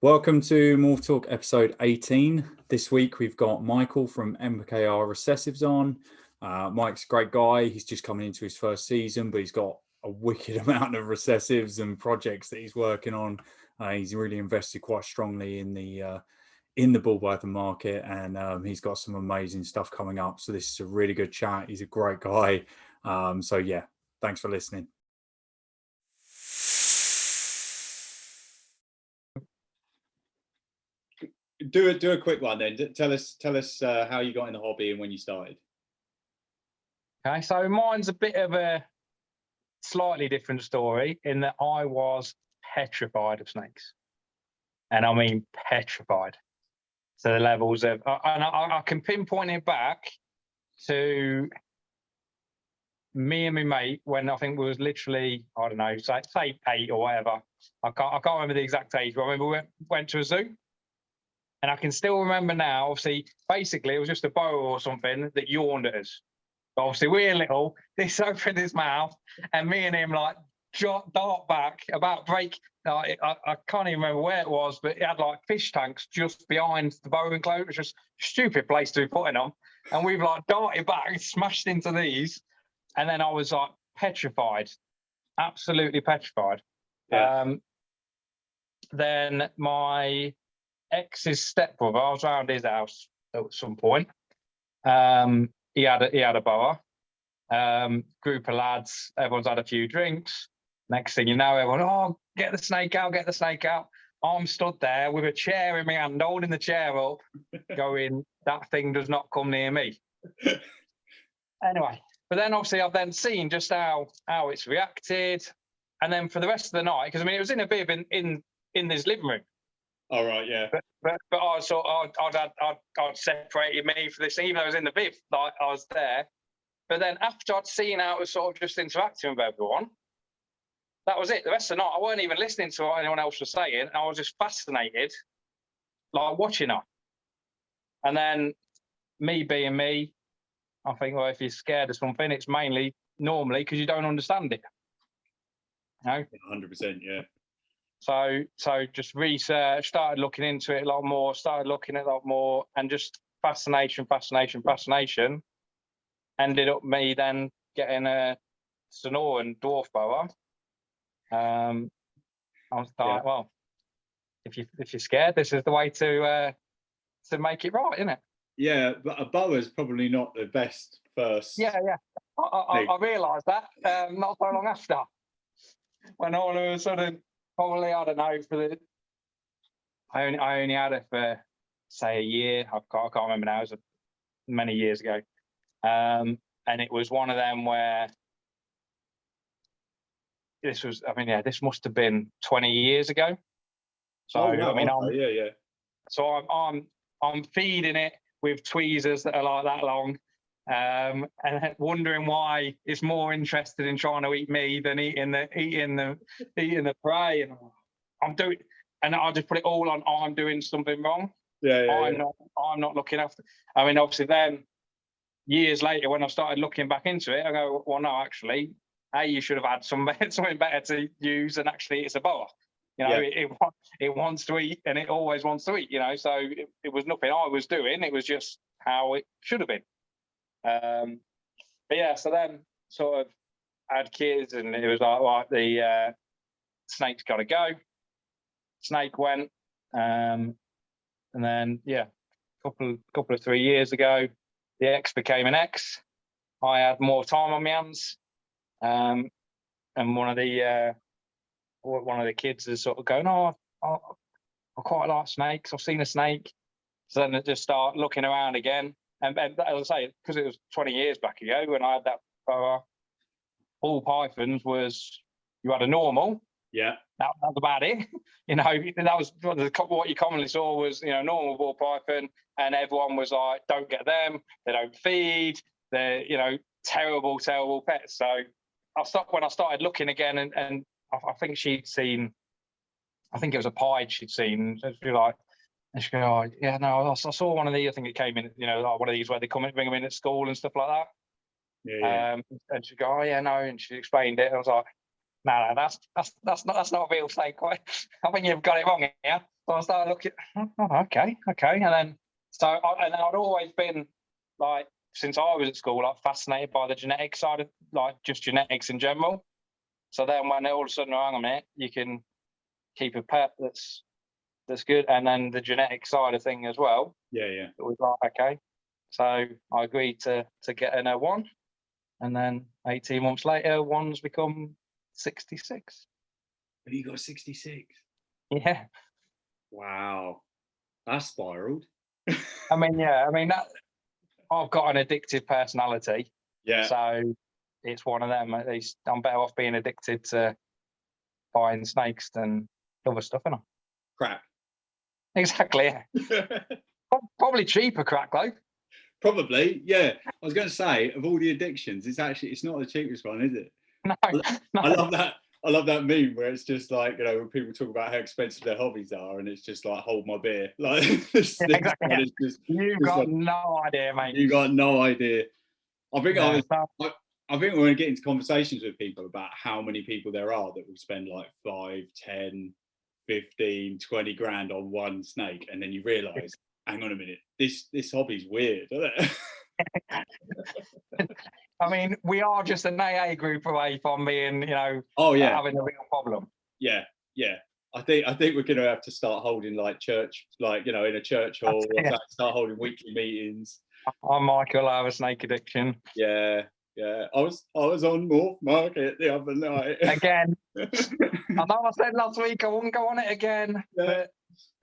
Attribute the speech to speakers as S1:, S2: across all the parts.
S1: Welcome to Morph Talk episode 18. This week we've got Michael from MKR Recessives on. Mike's a great guy. He's just coming into his first season, but he's got a wicked amount of recessives and projects that he's working on. He's really invested quite strongly in the bull python market, and he's got some amazing stuff coming up. So this is a really good chat. He's a great guy. So yeah, thanks for listening.
S2: Do a quick one then. Tell us how you got in the hobby and when you started.
S3: Okay, so mine's a bit of a slightly different story in that I was petrified of snakes, and I mean petrified to the levels of, and I can pinpoint it back to me and my mate when I think we was literally, I don't know, say 8 or whatever. I can't remember the exact age, but I remember we went to a zoo. And I can still remember now, obviously, basically, it was just a boa or something that yawned at us. But obviously, we're little, this opened his mouth, and me and him, like, dart back, about break. I can't even remember where it was, but it had, like, fish tanks just behind the boa enclosure. It was just a stupid place to be putting them. And we've, like, darted back, smashed into these. And then I was, like, petrified, absolutely petrified.
S2: Yeah.
S3: Then my ex's stepbrother, I was around his house at some point. He had a boa. Group of lads, everyone's had a few drinks. Next thing you know, everyone, oh, get the snake out, get the snake out. I'm stood there with a chair in my hand, holding the chair up, going, that thing does not come near me. Anyway, but then obviously I've then seen just how it's reacted. And then for the rest of the night, because I mean, it was in a bib in this living room.
S2: All right, yeah.
S3: But I sort I'd separated me for this, even though I was in the bib, like I was there. But then after I'd seen how it was sort of just interacting with everyone, that was it. The rest of the night, I weren't even listening to what anyone else was saying. I was just fascinated, like watching her. And then me being me, I think, well, if you're scared of something, it's mainly normally because you don't understand it. You know?
S2: 100%, yeah.
S3: So just research, started looking into it a lot more, and just fascination. Ended up me then getting a Sonoran dwarf boa. I was like, well, if you're scared, this is the way to make it right, isn't it?
S2: Yeah, but a boa is probably not the best first.
S3: Yeah. I realised that not so long after, when all of a sudden. Probably, I don't know, I only had it for, say, a year. I can't remember now. It was many years ago. And it was one of them where this must have been 20 years ago. So,
S2: I mean, yeah.
S3: So I'm feeding it with tweezers that are like that long, and wondering why it's more interested in trying to eat me than eating the prey. And I'm doing, and I just put it all on. I'm doing something wrong. I'm not looking after. I mean, obviously, then years later, when I started looking back into it, I go, well, no, actually, you should have had something better to use, and actually, it's a boa. You know, it wants to eat, and it always wants to eat. You know, so it was nothing I was doing. It was just how it should have been. But yeah, so then sort of had kids, and it was like, right, the snake's got to go. Snake went, and then couple of 3 years ago, the X became an X. I had more time on my hands, and one of the kids is sort of going, I quite like snakes. I've seen a snake, so then I just start looking around again. And as I say, because it was 20 years back ago when I had that boa, all pythons was, you had a normal.
S2: Yeah.
S3: That was about it. You know, that was what you commonly saw was, you know, normal ball python, and everyone was like, don't get them, they don't feed, they're, you know, terrible pets. So I stopped when I started looking again, and I think she'd seen, I think it was a pied she'd seen. So she'd be like, and she'd go, oh, yeah, no, I saw one of these. I think it came in, you know, like one of these where they come and bring them in at school and stuff like that.
S2: Yeah.
S3: And she'd go, oh yeah, no, and she explained it. And I was like, no, that's not a real snake. I think you've got it wrong here. So I started looking, oh, okay. And then, and I'd always been like, since I was at school, like fascinated by the genetic side of like just genetics in general. So then when all of a sudden, hang on a minute, you can keep a pet that's good. And then the genetic side of thing as well.
S2: Yeah.
S3: It was like, okay. So I agreed to get an one. And then 18 months later, one's become 66.
S2: Have you got 66?
S3: Yeah.
S2: Wow. That's spiraled.
S3: I mean, that I've got an addictive personality.
S2: Yeah.
S3: So it's one of them. At least I'm better off being addicted to buying snakes than other stuff, isn't I?
S2: Crack.
S3: Exactly. Yeah. Probably cheaper crack though.
S2: Probably, yeah. I was going to say, of all the addictions, it's not the cheapest one, is it?
S3: No.
S2: I love that. I love that meme where it's just like, when people talk about how expensive their hobbies are, and it's just like, hold my beer. Like,
S3: Exactly. You've got no idea, mate.
S2: You got no idea. I think
S3: Yeah,
S2: I think we're going to get into conversations with people about how many people there are that will spend like 5, 10, 15, 20 grand on one snake, and then you realise, hang on a minute, this hobby's weird, isn't it?
S3: I mean, we are just an AA group away from being, having a real problem.
S2: Yeah. I think we're going to have to start holding like church, like in a church hall, or start holding weekly meetings.
S3: I'm Michael. I have a snake addiction.
S2: Yeah. I was on Morph Market the other night.
S3: Again. I know I said last week I wouldn't go on it again, but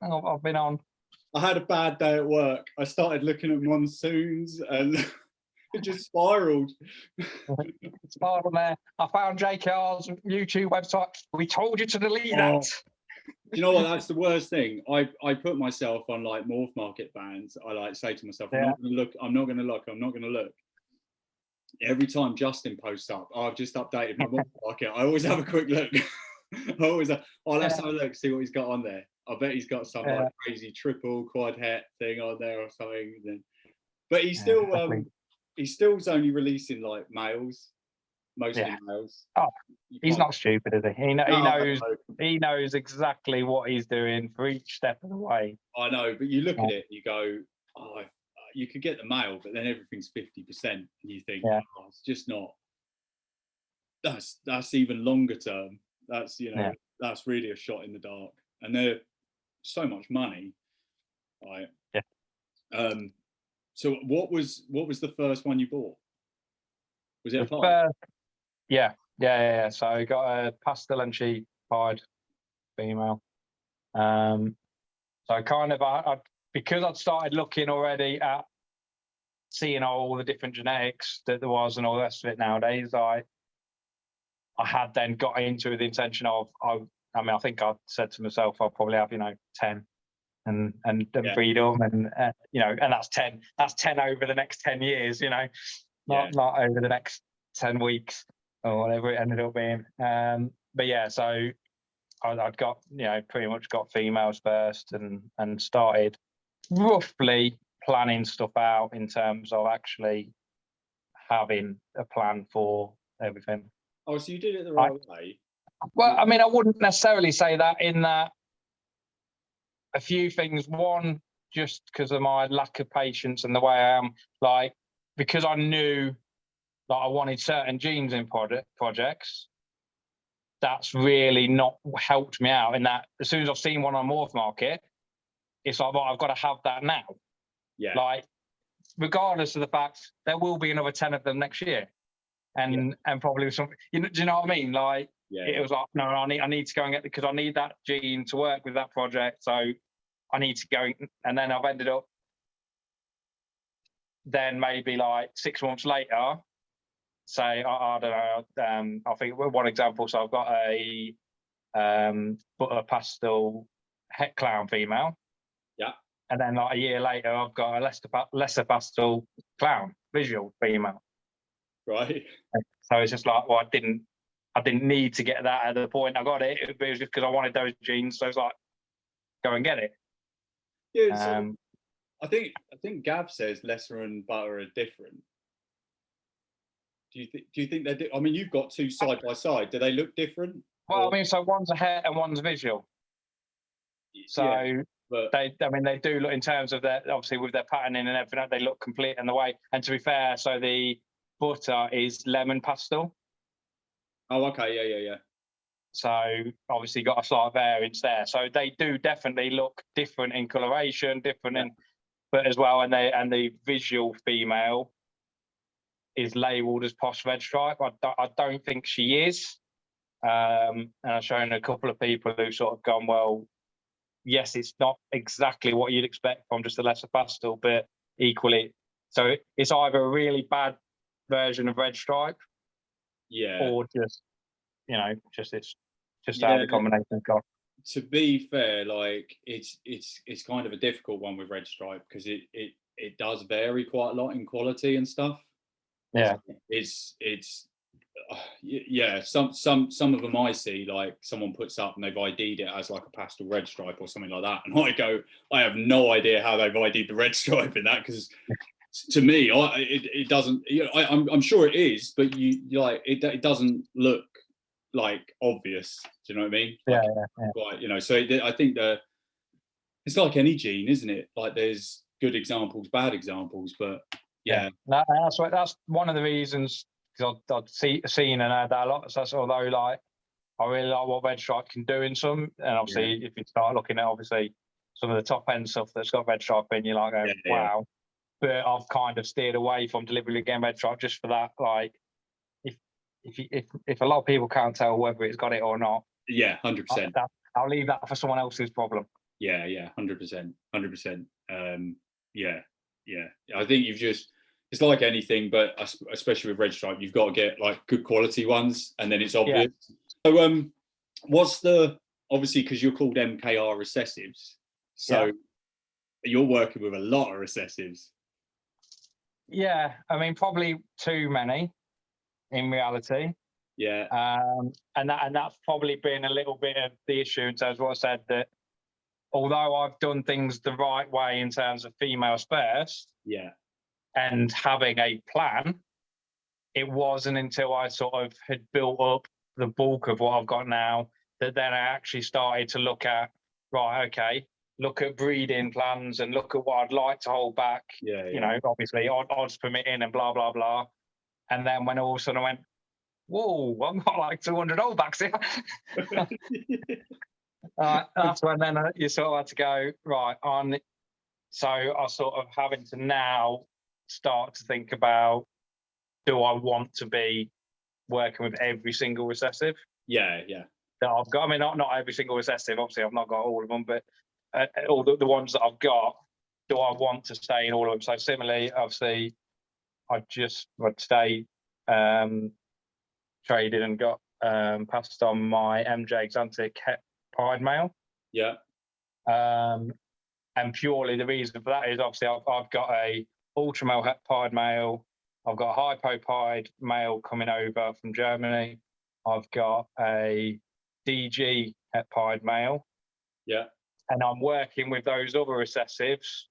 S3: I've been on.
S2: I had a bad day at work. I started looking at monsoons and it just spiraled.
S3: Spiraled there. I found JKR's YouTube website. We told you to delete that.
S2: Do you know what? That's the worst thing. I put myself on like Morph Market bans. I like say to myself, I'm not going to look. Every time Justin posts up, I've just updated my Morph Market. I always have a quick look. Let's have a look, see what he's got on there. I bet he's got some like crazy triple quad het thing on there or something. But he's still he's only releasing like males, mostly males.
S3: Oh, he's not stupid, is he? He knows exactly what he's doing for each step of the way.
S2: I know, but you look at it, you go, you could get the male, but then everything's 50%, and you think, it's just not. That's even longer term. That's that's really a shot in the dark, and they're so much money, right? Yeah. So what was the first one you bought? Was it a pied?
S3: Yeah. So I got a pastel and sheep pied female. So I kind of because I'd started looking already at seeing all the different genetics that there was and all the rest of it nowadays, I had then got into the intention of, I think I said to myself, I'll probably have, 10 and breed them. And, and that's 10 over the next 10 years, not over the next 10 weeks or whatever it ended up being. But yeah, so I'd got, pretty much got females first and started roughly planning stuff out in terms of actually having a plan for everything.
S2: Oh, so you did it the right way?
S3: Well, I mean, I wouldn't necessarily say that, in that a few things. One, just because of my lack of patience and the way I am, like, because I knew that I wanted certain genes in projects, that's really not helped me out, in that as soon as I've seen one on Morph Market, it's like, well, I've got to have that now. Yeah. Like, regardless of the fact there will be another 10 of them next year. And probably some, do you know what I mean? Like, it was like, no, I need to go and get, because I need that gene to work with that project. So I need to go. And then I've ended up then maybe like 6 months later, say, I don't know, I think one example. So I've got a butter pastel het clown female. Yeah. And then like a year later, I've got a lesser pastel clown visual female. Right. So it's just like, well, I didn't need to get that at the point I got it. It was just because I wanted those genes. So it's like, go and get it.
S2: Yeah. So I think Gav says lesser and butter are different. Do you think they're? I mean, you've got two side by side. Do they look different?
S3: Well, I mean, so one's a het and one's a visual. So
S2: yeah, but
S3: they do look, in terms of their, obviously with their patterning and everything, they look complete in the way. And to be fair, so the butter is lemon pastel.
S2: oh, okay, yeah.
S3: So obviously got a slight variance there. So they do definitely look different in coloration, different in, but as well, and the visual female is labelled as posh red stripe. I don't think she is. And I've shown a couple of people who sort of gone, well, yes, it's not exactly what you'd expect from just a lesser pastel, but equally, so it's either a really bad version of red stripe, or just, it's just how the combination's gone.
S2: To be fair, like it's kind of a difficult one with red stripe because it does vary quite a lot in quality and stuff.
S3: Yeah,
S2: some of them I see, like someone puts up and they've ID'd it as like a pastel red stripe or something like that, and I go, I have no idea how they've ID'd the red stripe in that, because to me, it doesn't. I'm sure it is, but it doesn't look like obvious. Do you know what I mean?
S3: Yeah.
S2: Like, so I think it's like any gene, isn't it? Like there's good examples, bad examples, but yeah.
S3: That's one of the reasons, because I've seen and heard that a lot. So that's, although like I really like what red stripe can do in some, and obviously if you start looking at obviously some of the top end stuff that's got red stripe in, you're like, wow. But I've kind of steered away from deliberately getting red stripe just for that. Like if a lot of people can't tell whether it's got it or not,
S2: 100%.
S3: I'll leave that for someone else's problem.
S2: 100%. I think it's like anything, but especially with red stripe, you've got to get like good quality ones, and then it's obvious. So what's obviously, because you're called MKR recessives, so you're working with a lot of recessives.
S3: Yeah, I mean, probably too many in reality.
S2: Yeah.
S3: And that's probably been a little bit of the issue in terms of what I said, that although I've done things the right way in terms of females first, and having a plan, it wasn't until I sort of had built up the bulk of what I've got now that then I actually started to look at, look at breeding plans and look at what I'd like to hold back. Obviously odds permitting and blah, blah, blah. And then when all of a sudden I went, whoa, I've got like 200 holdbacks here. That's when then you sort of had to go, right, on. So I sort of having to now start to think about, do I want to be working with every single recessive? That I've got. I mean, not every single recessive, obviously I've not got all of them, but all the ones that I've got, do I want to stay in all of them? So similarly, obviously, I just today traded and got passed on my MJ Exantic het pied male. And purely the reason for that is obviously I've got a ultra male het pied male. I've got a hypo pied male coming over from Germany. I've got a DG het pied male. And I'm working with those other recessives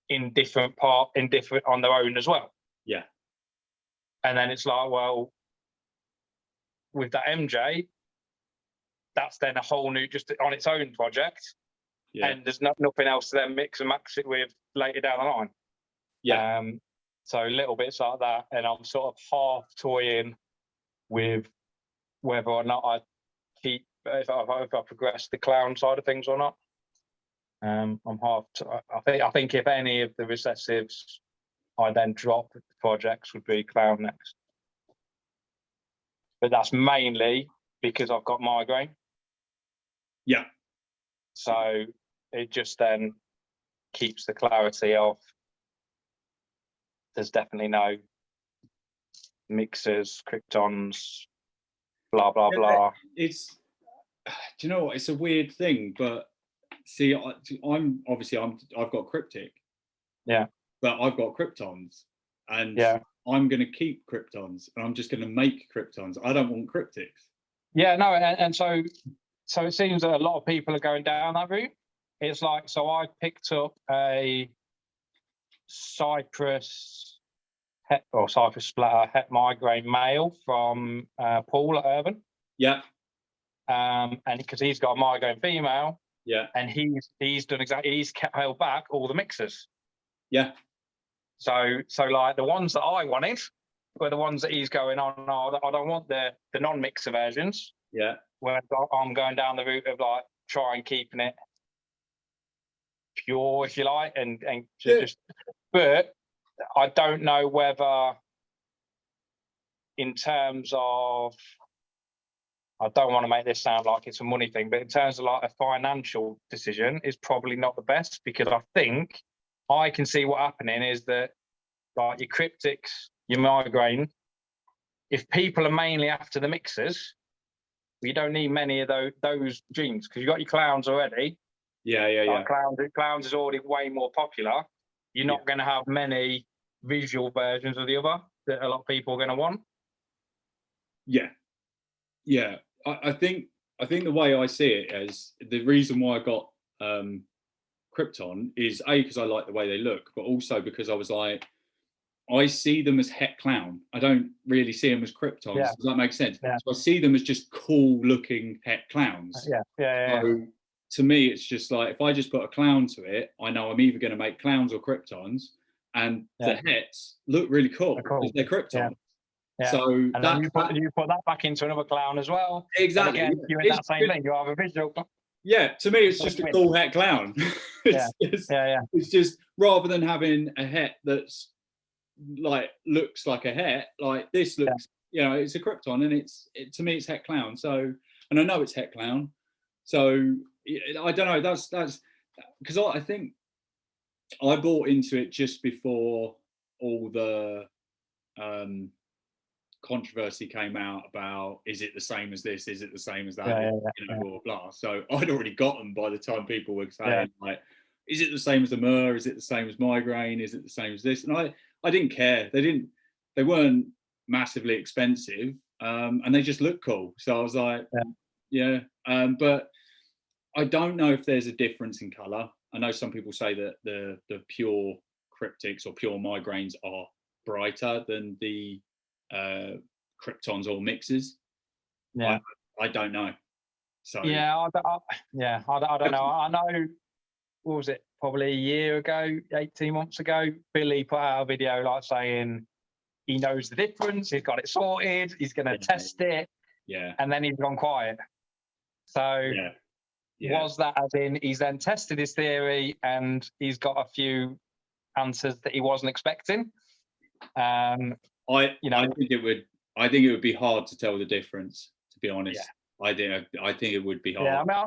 S3: in different on their own as well. And then it's like, well, with that MJ, that's then a whole new, just on its own project. And there's nothing else to then mix and match it with later down the line. So little bits like that, and I'm sort of half toying with whether or not I keep, if I progress the clown side of things or not. I'm half. I think if any of the recessives I then drop the projects would be clown next, but that's mainly because I've got migraine. So it just then keeps the clarity of there's definitely no mixers, kryptons, blah, blah, blah.
S2: Do you know what? It's a weird thing, but see, I've got cryptic. But I've got kryptons, and I'm going to keep kryptons, and I'm just going to make kryptons. I don't want cryptics.
S3: And so it seems that a lot of people are going down that route. It's like, so I picked up a Cypress splatter het migraine male from Paul at Urban. And because he's got a migraine female,
S2: Yeah.
S3: And he's done exactly. He's held back all the mixers.
S2: Yeah.
S3: So like the ones that I wanted were the ones that he's going on. No, I don't want the non-mixer versions.
S2: Yeah.
S3: Where I'm going down the route of like trying keeping it pure, if you like, and just. But I don't know whether, in terms of, I don't want to make this sound like it's a money thing, but in terms of like a financial decision, is probably not the best, because I think I can see what happening is that like your cryptics, your migraine, if people are mainly after the mixers, you don't need many of those genes, because you've got your clowns already.
S2: Yeah.
S3: Clowns is already way more popular. You're not going to have many visual versions of the other that a lot of people are going to want.
S2: Yeah. I think the way I see it is, the reason why I got Krypton is because I like the way they look, but also because I was like, I see them as het clown. I don't really see them as Kryptons.
S3: Yeah.
S2: Does that make sense?
S3: Yeah.
S2: So I see them as just cool looking het clowns.
S3: Yeah.
S2: So to me, it's just like, if I just put a clown to it, I know I'm either going to make clowns or Kryptons, and the hets look really cool because they're Kryptons.
S3: Yeah.
S2: So
S3: and then you put that back into another clown as well.
S2: Exactly.
S3: And again, you're in that same thing. You have a visual.
S2: Yeah, to me, it's just a cool het clown. It's just, rather than having a het that's like looks like a het, like this looks, it's a Krypton, and to me it's het clown. So, and I know it's het clown. So I don't know. That's because I think I bought into it just before all the controversy came out about, is it the same as this? Is it the same as that? Blah, blah, blah. So I'd already got them by the time people were saying, like, is it the same as the Myrrh? Is it the same as migraine? Is it the same as this? And I didn't care. They weren't massively expensive, and they just looked cool. So I was like, but I don't know if there's a difference in color. I know some people say that the pure cryptics or pure migraines are brighter than the Kryptons or mixes. I don't know. So
S3: I don't know. I know, what was it, probably a year ago, 18 months ago, Billy put out a video like saying he knows the difference, he's got it sorted, he's going to test it, and then he's gone quiet. So was that as in he's then tested his theory and he's got a few answers that he wasn't expecting?
S2: I think it would be hard to tell the difference, to be honest. I think it would be hard.
S3: Yeah,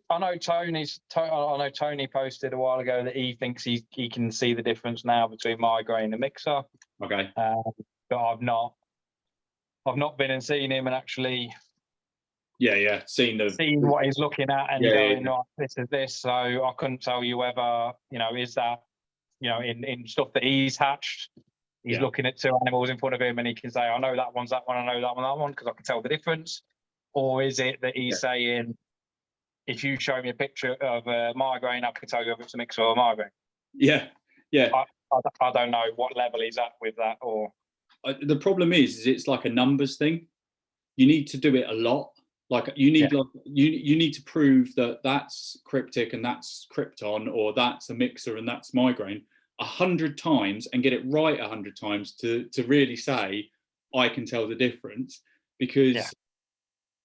S3: I know Tony posted a while ago that he thinks he can see the difference now between migraine and mixer.
S2: Okay.
S3: But I've not been and seen him and actually
S2: seen
S3: what he's looking at and going, right, this is this. So I couldn't tell you whether, is that, in stuff that he's hatched, he's looking at two animals in front of him and he can say, I know that one's that one, I know that one, because I can tell the difference. Or is it that he's saying, if you show me a picture of a migraine, I can tell you if it's a mixer or a migraine?
S2: Yeah.
S3: I don't know what level he's at with that. Or
S2: the problem is it's like a numbers thing. You need to do it a lot. Like you need you need to prove that that's cryptic and that's Krypton, or that's a mixer and that's migraine 100 times, and get it right 100 times to really say I can tell the difference. Because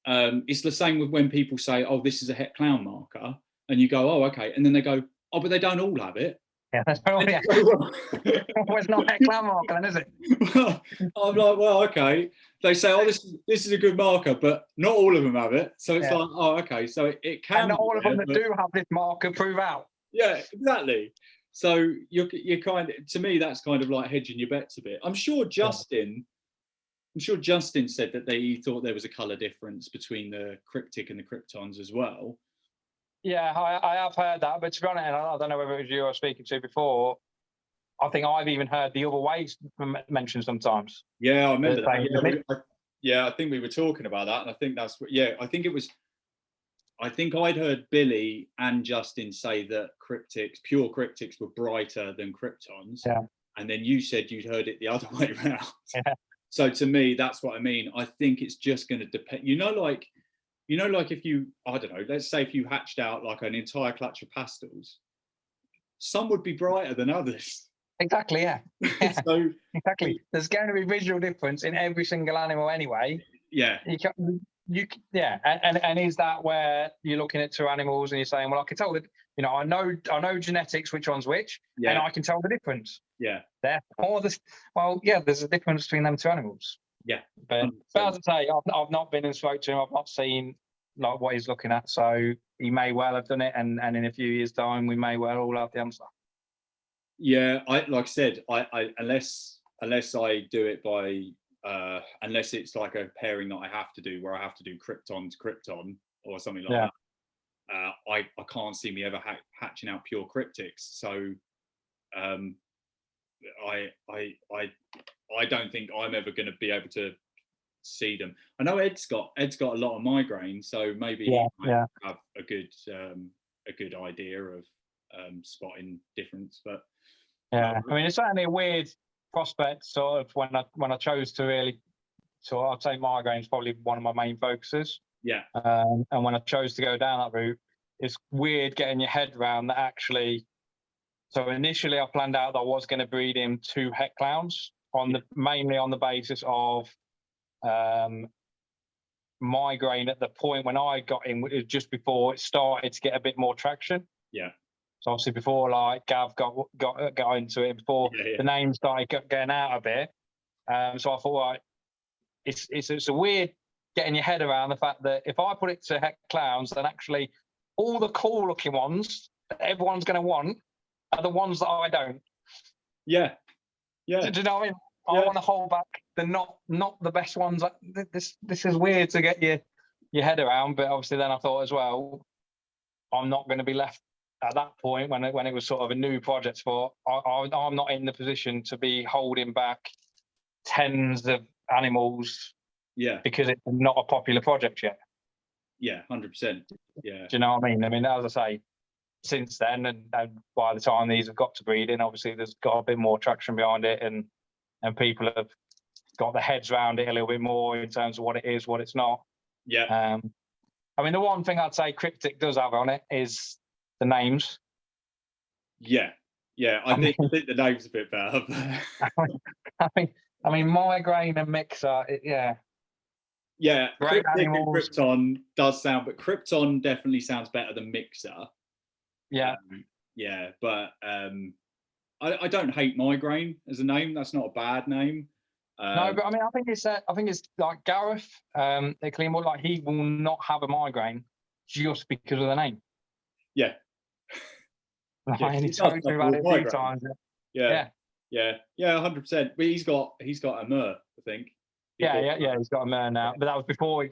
S2: it's the same with when people say, oh, this is a het clown marker, and you go, oh, okay, and then they go, oh, but they don't all have it.
S3: That's probably well, it's not het clown marker then, is it?
S2: Well, I'm like, well, okay. They say, oh, this is a good marker, but not all of them have it. So it's like, oh, okay, so it can.
S3: And not all of them that do have this marker prove out.
S2: Yeah, exactly. So you're kind of, to me, that's kind of like hedging your bets a bit. I'm sure Justin said that he thought there was a color difference between the cryptic and the Kryptons as well.
S3: Yeah, I have heard that, but to be honest, I don't know whether it was you I was speaking to before. I think I've even heard the other ways mentioned sometimes.
S2: Yeah, I remember that. I think we were talking about that, and I think that's what. Yeah, I think it was. I think I'd heard Billy and Justin say that pure cryptics, were brighter than Kryptons.
S3: Yeah.
S2: And then you said you'd heard it the other way around.
S3: Yeah.
S2: So to me, that's what I mean. I think it's just going to depend. Like you know, like if you, I don't know, let's say if you hatched out like an entire clutch of pastels, some would be brighter than others.
S3: Exactly, yeah. Yeah,
S2: So
S3: exactly. There's going to be visual difference in every single animal anyway.
S2: yeah,
S3: Yeah, and is that where you're looking at two animals and you're saying, well, I can tell that, you know, I know genetics, which one's which, and
S2: yeah,
S3: I can tell the difference.
S2: yeah,
S3: Therefore, well, yeah, there's a difference between them two animals.
S2: yeah.
S3: But
S2: 100%.
S3: as I say, I've not been and spoke to him. I've not seen like what he's looking at. So he may well have done it, and in a few years' time, we may well all have the answer.
S2: Yeah, like I said, I unless I do it by unless it's like a pairing that I have to do where I have to do Krypton to Krypton or something like that. I can't see me ever hatching out pure cryptics. So I don't think I'm ever going to be able to see them. I know Ed's got a lot of migraine, so maybe he might have a good idea of spotting difference. But
S3: yeah, I mean, it's certainly a weird prospect. Sort of when I chose to really, so I'd say migraine is probably one of my main focuses.
S2: Yeah.
S3: And when I chose to go down that route, it's weird getting your head around that actually. So initially, I planned out that I was going to breed him 2 het clowns mainly on the basis of migraine at the point when I got in, just before it started to get a bit more traction.
S2: Yeah.
S3: So obviously before like Gav got into it, before the name started getting out a bit. So I thought, right, it's a weird getting your head around the fact that if I put it to het clowns, then actually all the cool looking ones that everyone's going to want are the ones that I don't.
S2: Yeah. Yeah.
S3: Do you know what I mean? I want to hold back the not the best ones. This is weird to get your head around, but obviously then I thought as well, I'm not going to be left at that point when it was sort of a new project for. I'm not in the position to be holding back tens of animals.
S2: Yeah.
S3: Because it's not a popular project yet.
S2: Yeah, 100%. Yeah.
S3: Do you know what I mean? I mean, as I say, since then, and by the time these have got to breeding, obviously there's got a bit more traction behind it, and people have got their heads around it a little bit more in terms of what it is, what it's not.
S2: Yeah.
S3: I mean, the one thing I'd say Cryptic does have on it is the names.
S2: Yeah. Yeah. I think the name's a bit better.
S3: I mean, Migraine and Mixer, yeah.
S2: Yeah,
S3: Great
S2: Cryptic and
S3: animals.
S2: Krypton does sound, but Krypton definitely sounds better than Mixer.
S3: Yeah.
S2: Yeah, but I don't hate Migraine as a name. That's not a bad name.
S3: No, but I mean, I think it's like Gareth. They claim more like he will not have a migraine just because of the name.
S2: Yeah.
S3: And he's talked about it a few times.
S2: Yeah. 100%. But he's got a Mur, I think.
S3: Yeah. He's got a Mur now, but that was before he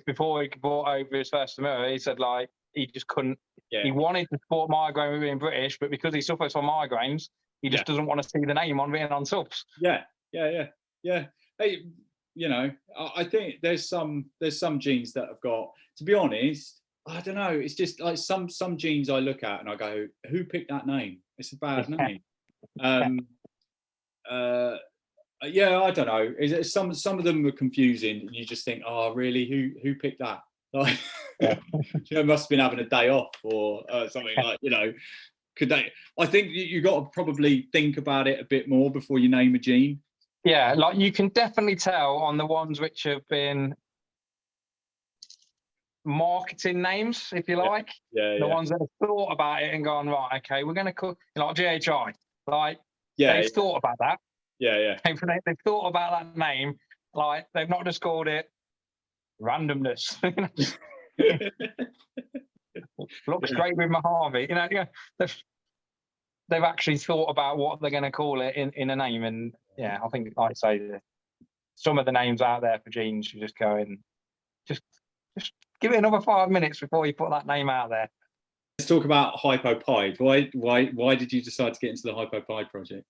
S3: brought over his first Mur. He said like he just couldn't. Yeah. He wanted to support migraine with being British, but because he suffers from migraines, he just doesn't want to see the name on being on subs.
S2: Yeah. Hey, you know, I think there's some genes that have got. To be honest, I don't know. It's just like some genes I look at and I go, who picked that name? It's a bad name. Yeah, I don't know. Is it some of them are confusing, and you just think, oh, really? Who picked that? Like, you know, must have been having a day off or something like, you know. Could they? I think you got to probably think about it a bit more before you name a gene.
S3: Yeah, like you can definitely tell on the ones which have been marketing names, if you like. The ones that have thought about it and gone, right, okay, we're going to call, like GHI. Like, they've thought about that.
S2: Yeah.
S3: They've thought about that name. Like, they've not just called it randomness. Looks great with Mojave. You know, they've actually thought about what they're going to call it in a name. And yeah, I think I'd say some of the names out there for genes, you just go in, just give it another 5 minutes before you put that name out there.
S2: Let's talk about Hypopide. Why did you decide to get into the Hypopide project?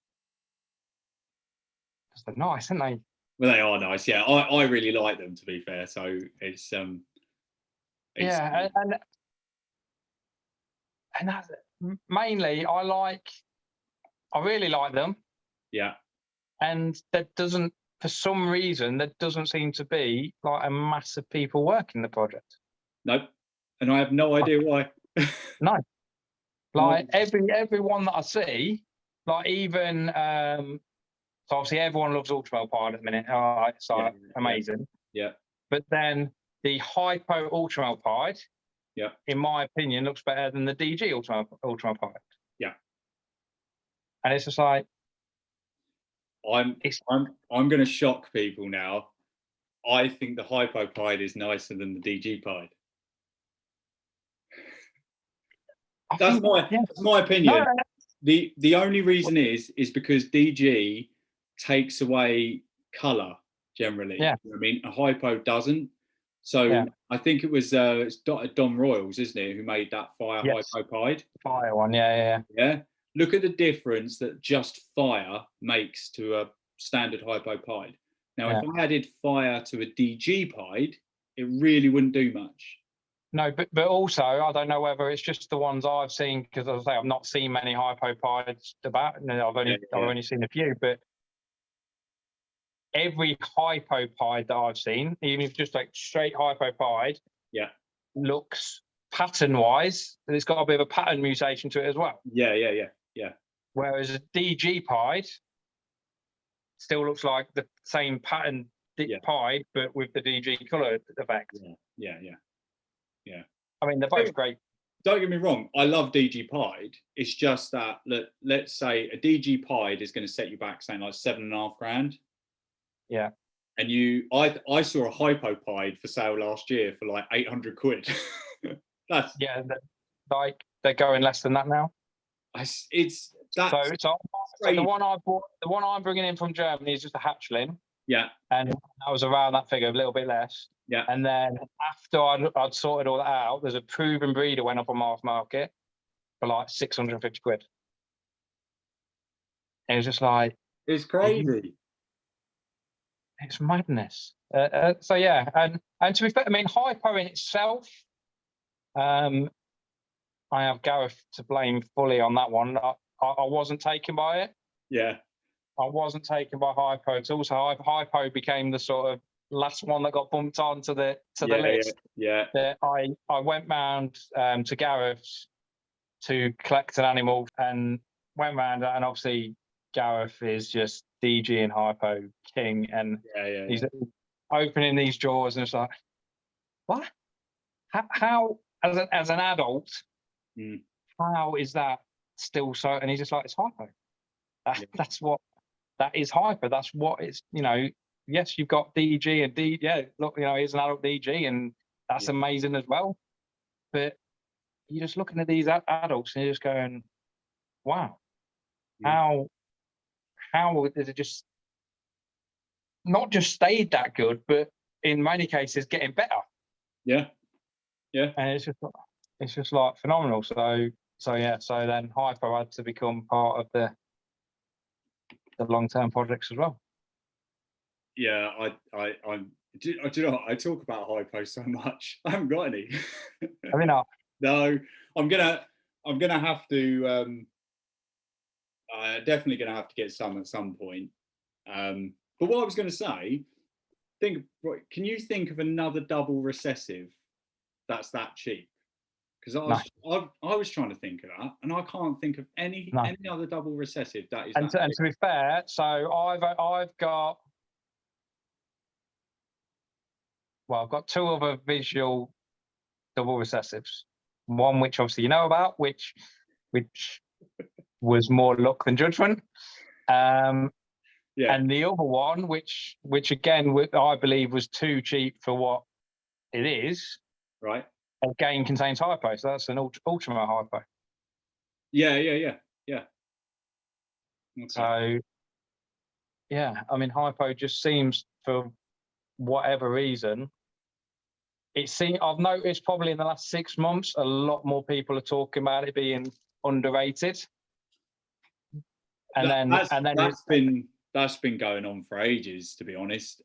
S3: Because they're nice, aren't they?
S2: Well, they are nice. Yeah, I really like them, to be fair. So it's
S3: yeah, and that's mainly I really like them.
S2: Yeah.
S3: And for some reason, there doesn't seem to be like a mass of people working the project.
S2: Nope. And I have no idea why.
S3: No. Like everyone that I see, like even so obviously everyone loves Ultramel Pied at the minute. It's like amazing.
S2: Yeah.
S3: But then the Hypo Ultramel Pied, in my opinion, looks better than the DG Ultramel Pied.
S2: Yeah.
S3: And it's just like
S2: I'm going to shock people now. I think the Hypo Pied is nicer than the DG Pied. That's my opinion.
S3: No.
S2: The only reason is because DG takes away colour generally.
S3: Yeah.
S2: You know what I mean, a Hypo doesn't. So I think it was it's Dom Royals, isn't it, who made that Fire Hypo Pied?
S3: Fire one, yeah.
S2: Look at the difference that just Fire makes to a standard Hypo Pied. Now, if I added Fire to a DG Pied, it really wouldn't do much.
S3: No, but also I don't know whether it's just the ones I've seen, because as I say, I've not seen many Hypo Pieds about. I've only seen a few, but every Hypo Pied that I've seen, even if just like straight Hypo Pied, looks pattern wise, it's got a bit of a pattern mutation to it as well.
S2: Yeah.
S3: Whereas a DG Pied still looks like the same pattern Pied, but with the DG colour effect.
S2: Yeah.
S3: I mean, they're both great.
S2: Don't get me wrong, I love DG Pied. It's just that, let's say a DG Pied is going to set you back something like $7,500.
S3: Yeah.
S2: And I saw a Hypo Pied for sale last year for like 800 quid. That's
S3: they're going less than that now.
S2: It's that.
S3: So the one I bought, the one I'm bringing in from Germany is just a hatchling.
S2: Yeah.
S3: And I was around that figure, a little bit less.
S2: Yeah.
S3: And then after I'd sorted all that out, there's a proven breeder went up on Morph Market for like 650 quid. It was just like,
S2: it's crazy.
S3: It's madness. So yeah, and to be fair, I mean, Hypo in itself, I have Gareth to blame fully on that one. I wasn't taken by it.
S2: Yeah.
S3: I wasn't taken by Hypo at all. So Hypo became the sort of last one that got bumped onto the list.
S2: Yeah.
S3: I went round to Gareth's to collect an animal and went round, and obviously Gareth is just DG and Hypo king, and he's opening these drawers, and it's like, what? How as an adult, how is that still so? And he's just like, it's Hypo. That's what that is. Hypo. That's what it's. You know, yes, you've got DG and D. Yeah, look, you know, he's an adult DG, and that's amazing as well. But you're just looking at these adults, and you're just going, wow, how did it just not just stayed that good, but in many cases getting better? Yeah. And it's just like phenomenal. So then Hypo had to become part of the long-term projects as well.
S2: Yeah, do you know what? I talk about Hypo so much. I haven't got any.
S3: I mean,
S2: no, I'm gonna have to. Definitely gonna have to get some at some point. But what I was going to say, can you think of another double recessive that's that cheap? Because I was trying to think of that, and I can't think of any other double recessive that is. And
S3: to be fair, so I've got two other visual double recessives. One which obviously you know about, which was more luck than judgment. And the other one, which again I believe was too cheap for what it is.
S2: Right.
S3: Again, contains Hypo, so that's an Ultramel Hypo.
S2: Yeah.
S3: So, I mean, Hypo just seems, for whatever reason, I've noticed probably in the last 6 months, a lot more people are talking about it being underrated. And
S2: that's been going on for ages, to be honest.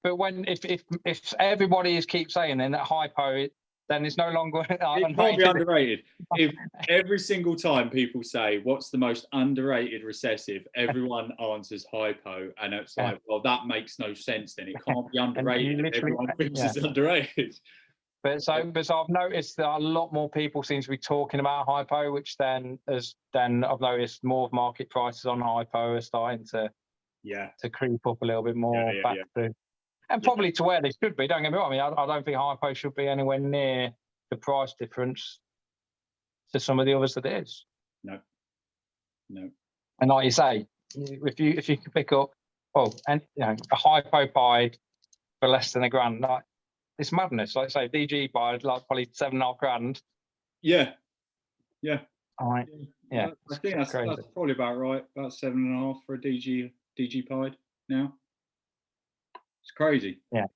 S3: But when if everybody keeps saying then that Hypo then it's no longer
S2: It can't be underrated. If every single time people say, what's the most underrated recessive, everyone answers hypo, and it's like, well, that makes no sense then. It can't be underrated if everyone thinks it's underrated.
S3: But I've noticed that a lot more people seem to be talking about hypo, which then I've noticed more of market prices on hypo are starting to creep up a little bit more back to, and probably to where they should be. Don't get me wrong. I mean, I don't think hypo should be anywhere near the price difference to some of the others that it is.
S2: No.
S3: And like you say, if you can pick up, a hypo pied for less than $1,000, like, it's madness. Like I say, DG pied like probably $7,500.
S2: Yeah.
S3: All right. Yeah.
S2: I think that's probably about right. About 7.5 for a DG pied now. It's crazy.
S3: Yeah.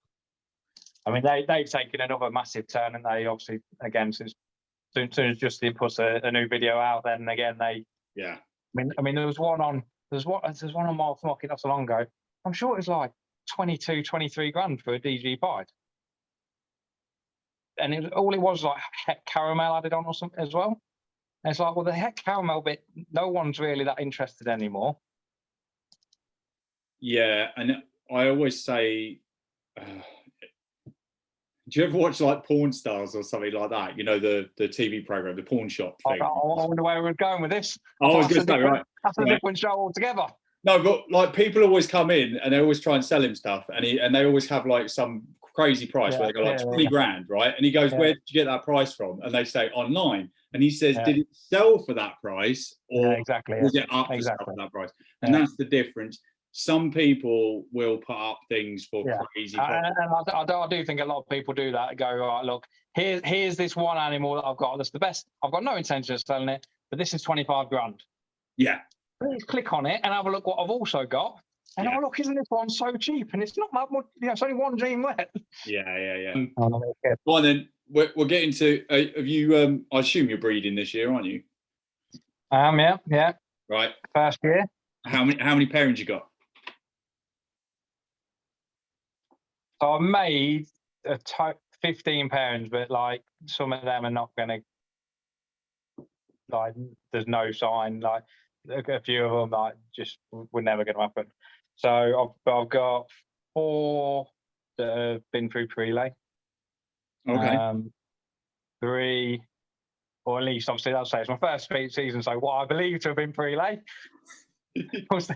S3: I mean, they've taken another massive turn, and they obviously, again, since soon as Justin puts a new video out, then again they.
S2: Yeah.
S3: I mean, there's one on Morph Market not so long ago. I'm sure it was like 23 grand for a DG pied. And all it was like heck caramel added on or something as well. And it's like, well, the heck caramel bit, no one's really that interested anymore.
S2: Yeah, and I always say, do you ever watch like Porn Stars or something like that? You know, the TV program, the Pawn Shop thing.
S3: I wonder where we're going with this.
S2: I was going to say, right.
S3: That's a different show altogether.
S2: No, but like people always come in and they always try and sell him stuff, and they always have like some crazy price where they go like 20 grand, right? And he goes, where did you get that price from? And they say online, and he says, did it sell for that price, or was it up for that price? And that's the difference. Some people will put up things for crazy price.
S3: And I do think a lot of people do that. Go, right, look, here's this one animal that I've got that's the best. I've got no intention of selling it, but this is 25 grand.
S2: Yeah.
S3: Please click on it and have a look what I've also got. And oh, look, isn't this one so cheap? And it's not that much, it's only one gene left.
S2: Yeah. Well, then we're getting to, have you, I assume you're breeding this year, aren't you?
S3: Yeah.
S2: Right.
S3: First year.
S2: How many pairings you got?
S3: So I made 15 pairings, but like some of them are not going to, like, there's no sign, like a few of them like just were never going to happen. So I've got 4 that have been through prelay.
S2: Okay.
S3: 3, or at least obviously I'll say it's my first season, so what I believe to have been prelay. We'll see.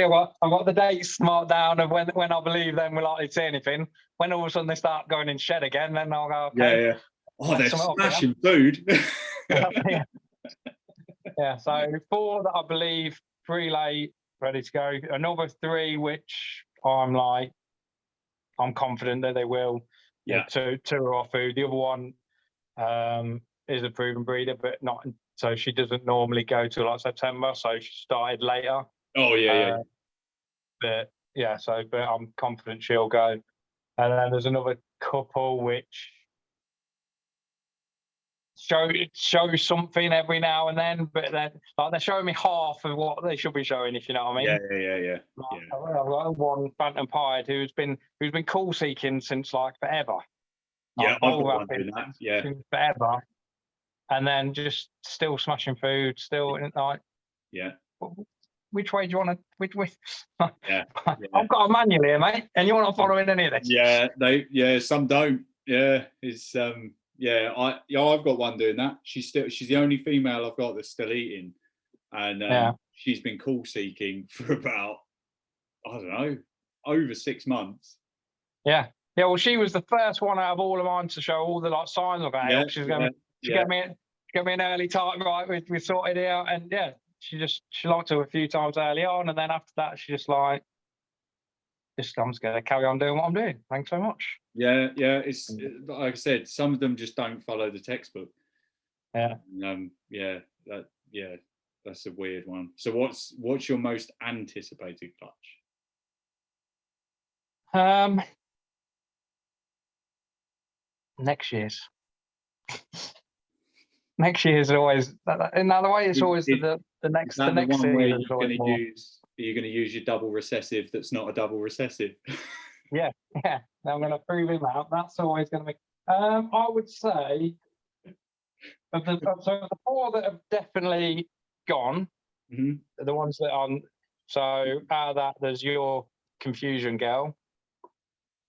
S3: I've got the dates marked down of when I believe then we're likely to see anything. When all of a sudden they start going in shed again, then I'll go, okay.
S2: Yeah. Oh, they're smashing food.
S3: Yeah, so 4 that I believe prelay ready to go. Another 3 which I'm confident that they will.
S2: Yeah.
S3: 2 are off food. The other one is a proven breeder, but not. So she doesn't normally go till like September. So she started later.
S2: Oh yeah.
S3: But I'm confident she'll go. And then there's another couple which show something every now and then, but then like they're showing me half of what they should be showing, if you know what I mean.
S2: Yeah.
S3: I've got one Phantom Pied who's been cool seeking since like forever.
S2: Yeah, I've got one doing that. Yeah,
S3: forever. And then just still smashing food, still like.
S2: Yeah.
S3: Which way do you want to? Which way?
S2: Yeah.
S3: I've got a manual here, mate, and you're not following any of this.
S2: Yeah, some don't. Yeah, it's I've got one doing that. She's the only female I've got that's still eating, and she's been cool seeking for about, I don't know, over 6 months. Yeah.
S3: Well, she was the first one out of all of mine to show all the like signs of it. She's going to get me an early time, right? We sorted it out, and she liked to a few times early on, and then after that she just like, I'm just going to carry on doing what I'm doing. Thanks so much.
S2: Yeah. It's like I said, some of them just don't follow the textbook.
S3: Yeah.
S2: That's a weird one. So what's your most anticipated clutch?
S3: Next year's. Next year's always another way. It's always the next season.
S2: Are you going to use your double recessive that's not a double recessive?
S3: Yeah. I'm going to prove him out. That's always going to be. I would say so the 4 that have definitely gone,
S2: Hmm.
S3: the ones that are. So out of that, there's your Confusion girl.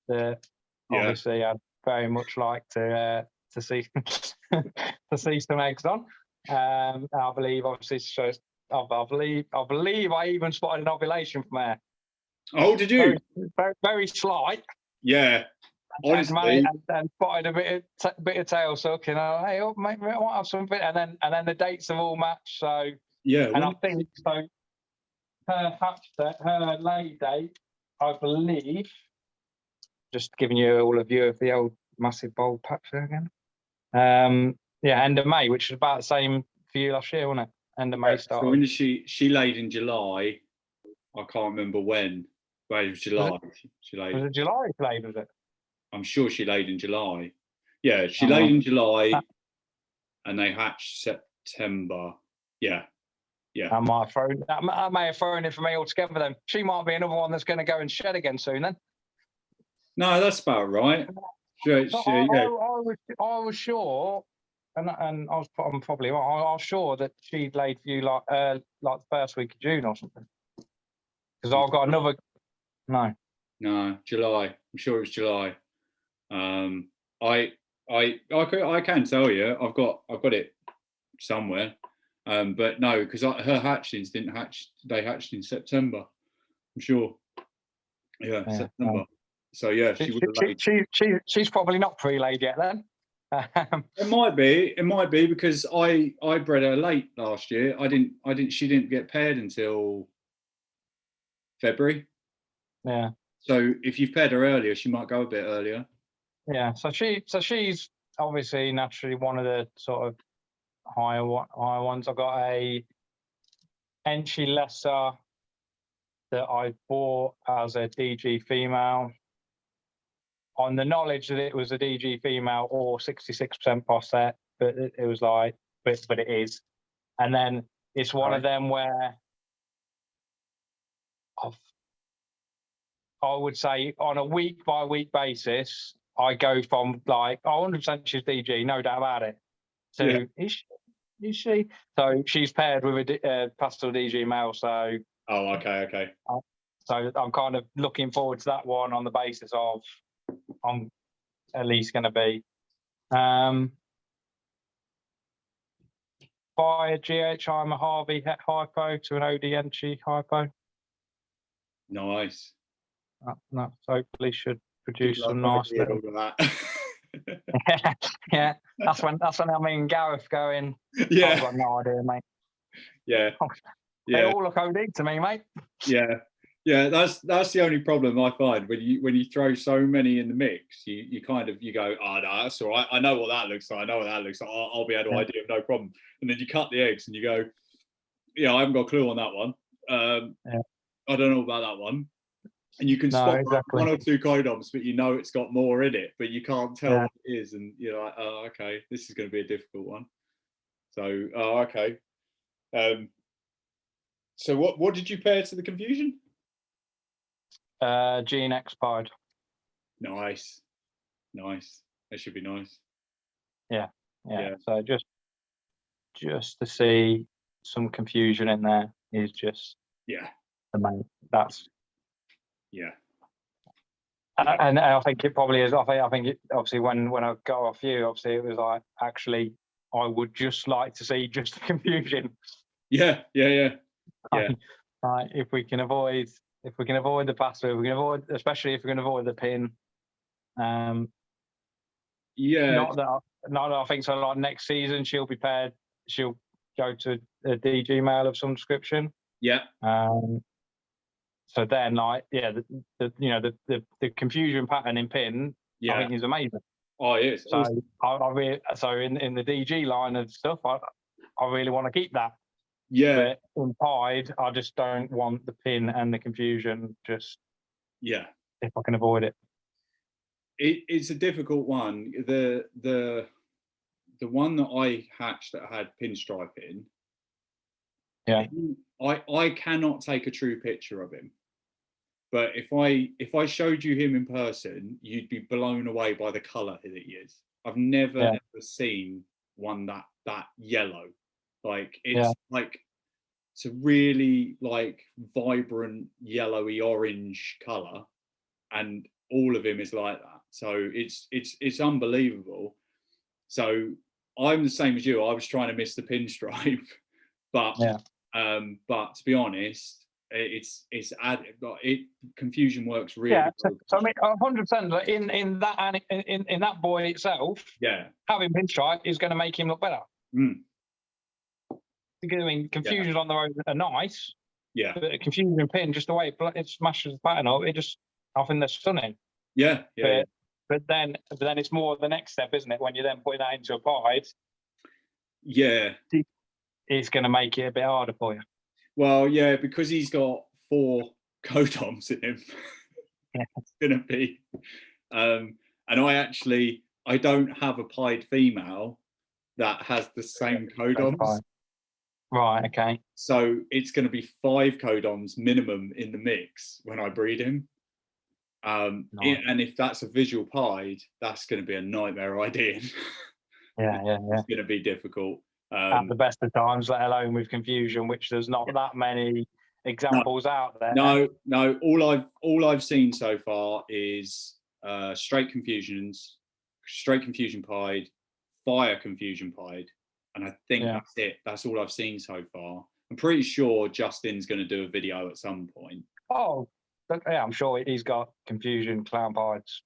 S3: That obviously I'd very much like to see to see some eggs on. I believe obviously shows. I believe I even spotted an ovulation from there.
S2: Oh, did you?
S3: Very slight.
S2: Yeah. Honestly,
S3: And spotted a bit of tail suck, and hey, oh, mate, I might have something. And then the dates have all matched. So
S2: yeah.
S3: and I think so. Her lay date, I believe. Just giving you all a view of the old massive bold patch there again. End of May, which is about the same for you last year, wasn't it? End of May start.
S2: So when did she laid in July? I can't remember when. But it was July. She laid.
S3: Was it July? Laid, was it?
S2: I'm sure she laid in July. Yeah, she laid in July, and they hatched September. Yeah.
S3: I may have thrown it for me altogether. Then she might be another one that's going to go and shed again soon. Then.
S2: No, that's about right.
S3: I was sure, and I'm probably right. I was sure that she laid for you like the first week of June or something. Because I've got another. No,
S2: July. I'm sure it was July. I can tell you, I've got it somewhere. But no, because her hatchlings didn't hatch. They hatched in September. I'm sure. Yeah. September. So yeah,
S3: she's probably not pre-laid yet then.
S2: It might be because I bred her late last year. She didn't get paired until February.
S3: Yeah.
S2: So if you've paired her earlier, she might go a bit earlier.
S3: Yeah. So she's obviously naturally one of the sort of higher ones. I've got a Enchi Lesser that I bought as a DG female on the knowledge that it was a DG female or 66% posset, but it was like, but it is. And then it's one of them where I would say on a week by week basis, I go from like 100% she's DG, no doubt about it, to is she? So she's paired with a pastel DG male. So
S2: okay.
S3: So I'm kind of looking forward to that one on the basis of I'm at least going to be by a GH. I'm a Harvey hypo to an OD Enchi hypo.
S2: Nice.
S3: That hopefully should produce some nice little. Yeah. That's when I mean Gareth going.
S2: Yeah.
S3: I've got no idea, mate.
S2: Yeah.
S3: They all look OD to me, mate.
S2: Yeah. That's the only problem I find when you throw so many in the mix. You go, oh no, that's all right. I know what that looks like. I'll be able to ID it, no problem. And then you cut the eggs and you go, yeah, I haven't got a clue on that one. I don't know about that one. And you can spot one or two codoms, but you know it's got more in it, but you can't tell what it is. And you're like, oh, okay, this is going to be a difficult one. So, okay. So what did you pair to the Confusion?
S3: Gene Expired.
S2: Nice. That should be nice.
S3: Yeah. So just to see some confusion in there is just the main. That's and I think it probably is. I think it, obviously when I got off you, obviously it was like actually I would just like to see just the confusion.
S2: Yeah.
S3: Right, if we can avoid the passer, especially if we can avoid the pin. Not that I think so. Like next season, she'll be paired. She'll go to a DG male of some description.
S2: Yeah.
S3: So then, like, the confusion pattern in pin, I think is amazing.
S2: Oh, it is.
S3: So so in the DG line of stuff, I really want to keep that.
S2: Yeah.
S3: But in Pied, I just don't want the pin and the confusion. Just if I can avoid it.
S2: It's a difficult one. The one that I hatched that had pinstripe in.
S3: Yeah.
S2: I cannot take a true picture of him. but if I showed you him in person, you'd be blown away by the colour that he is. I've never ever seen one that yellow. Like it's like it's a really like vibrant yellowy orange colour, and all of him is like that. So it's unbelievable. So I'm the same as you. I was trying to miss the pinstripe, but to be honest, it's added. Confusion works really.
S3: Yeah. So I mean, 100% in that boy itself.
S2: Yeah.
S3: Having pinstripe is going to make him look better.
S2: Mm.
S3: Because I mean, confusions on their own are nice.
S2: Yeah.
S3: But a confusion pin, just the way it smashes the pattern up, I think they're stunning.
S2: Yeah. Yeah.
S3: But then it's more the next step, isn't it? When you're then putting that into a pied.
S2: Yeah.
S3: It's going to make it a bit harder for you.
S2: Well, yeah, because he's got 4 codoms in him. It's going to be. And I don't have a pied female that has the same codoms.
S3: Right, okay.
S2: So it's going to be 5 codoms minimum in the mix when I breed him. And if that's a visual pied, that's going to be a nightmare idea.
S3: Yeah.
S2: It's going to be difficult.
S3: At the best of times, let alone with confusion, which there's not that many examples out there.
S2: No. All I've seen so far is straight confusion pied, fire confusion pied, and I think that's it. That's all I've seen so far. I'm pretty sure Justin's going to do a video at some point.
S3: Oh, yeah, I'm sure he's got confusion clown pieds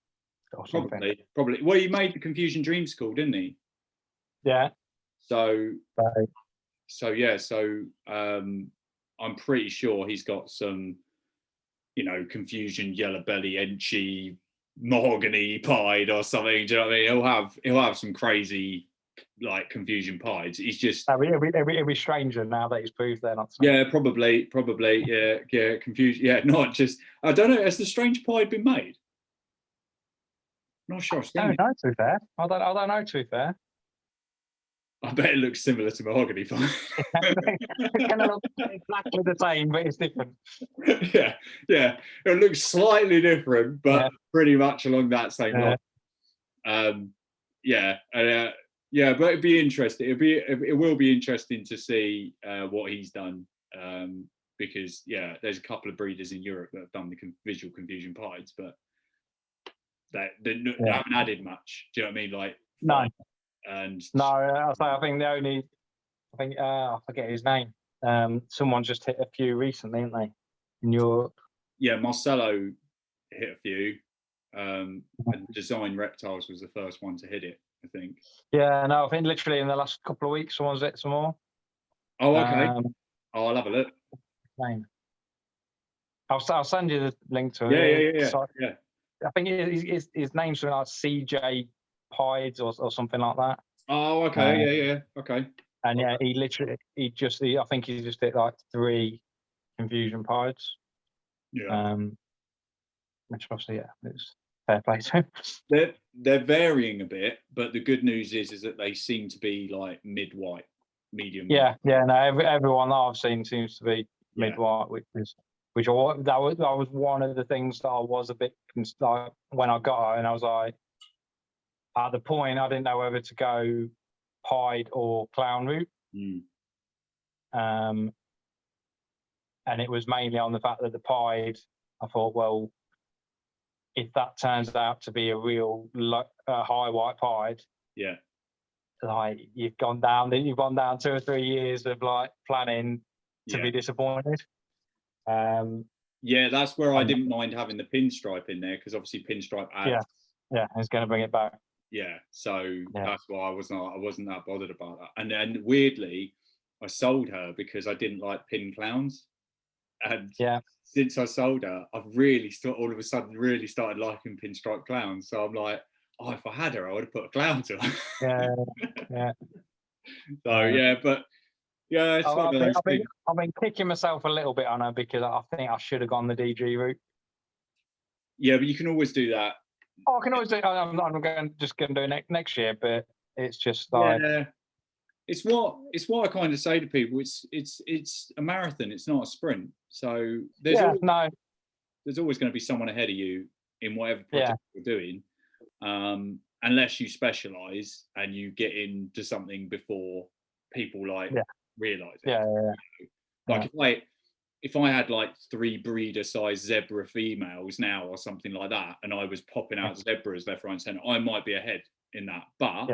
S3: or something.
S2: Probably. Well, he made the Confusion Dream School, didn't he?
S3: Yeah.
S2: So I'm pretty sure he's got some, confusion yellow belly enchy mahogany pied or something. Do you know what I mean? He'll have some crazy like confusion pieds. He's just
S3: it'll be stranger now that he's proved they're not.
S2: Yeah, probably. Yeah, confusion. Yeah, not just. I don't know. Has the strange pied been made? Not sure.
S3: I don't know. To be fair, I don't know. To be fair.
S2: I bet it looks similar to mahogany pie.
S3: It's going to look exactly the same, but it's different.
S2: Yeah. It looks slightly different, but pretty much along that same line. But it'd be interesting. It will be interesting to see what he's done, because there's a couple of breeders in Europe that have done the visual confusion pieds, but they haven't added much. Do you know what I mean? Like
S3: no.
S2: And
S3: I think I forget his name. Someone's just hit a few recently, haven't they? In Europe.
S2: Yeah, Marcelo hit a few. And Design Reptiles was the first one to hit it, I think.
S3: Yeah, no, I think literally in the last couple of weeks someone's hit some more.
S2: Oh, okay. I'll have a look.
S3: Name. I'll send you the link to it.
S2: Yeah.
S3: I think his name's something like CJ Pieds or something like that.
S2: Oh, okay. Okay.
S3: And I think he just did like 3 confusion pieds.
S2: Yeah.
S3: Which obviously, it's fair play to him.
S2: They're varying a bit, but the good news is that they seem to be like mid-white, medium.
S3: Yeah. No, everyone that I've seen seems to be mid-white, which was one of the things that I was a bit like when I got her, and I was like, at the point I didn't know whether to go pied or clown route. And it was mainly on the fact that the pied, I thought, well, if that turns out to be a real high white pied, like you've gone down 2 or 3 years of like planning to be disappointed.
S2: That's where I didn't mind having the pinstripe in there, because obviously pinstripe adds.
S3: Yeah, it's going to bring it back.
S2: So that's why I wasn't that bothered about that. And then weirdly, I sold her because I didn't like pin clowns. And since I sold her, I've really all of a sudden really started liking pinstripe clowns. So I'm like, if I had her, I would have put a clown to her. It's one of those things.
S3: I've been kicking myself a little bit on her because I think I should have gone the DG route.
S2: Yeah, but you can always do that.
S3: I can always do. I'm just going to do it next year, but it's just like.
S2: It's what I kind of say to people. It's a marathon. It's not a sprint. So there's there's always going to be someone ahead of you in whatever project you're doing, unless you specialize and you get into something before people like realize it. Like if I had like 3 breeder size zebra females now or something like that, and I was popping out zebras left, right, and centre, I might be ahead in that. But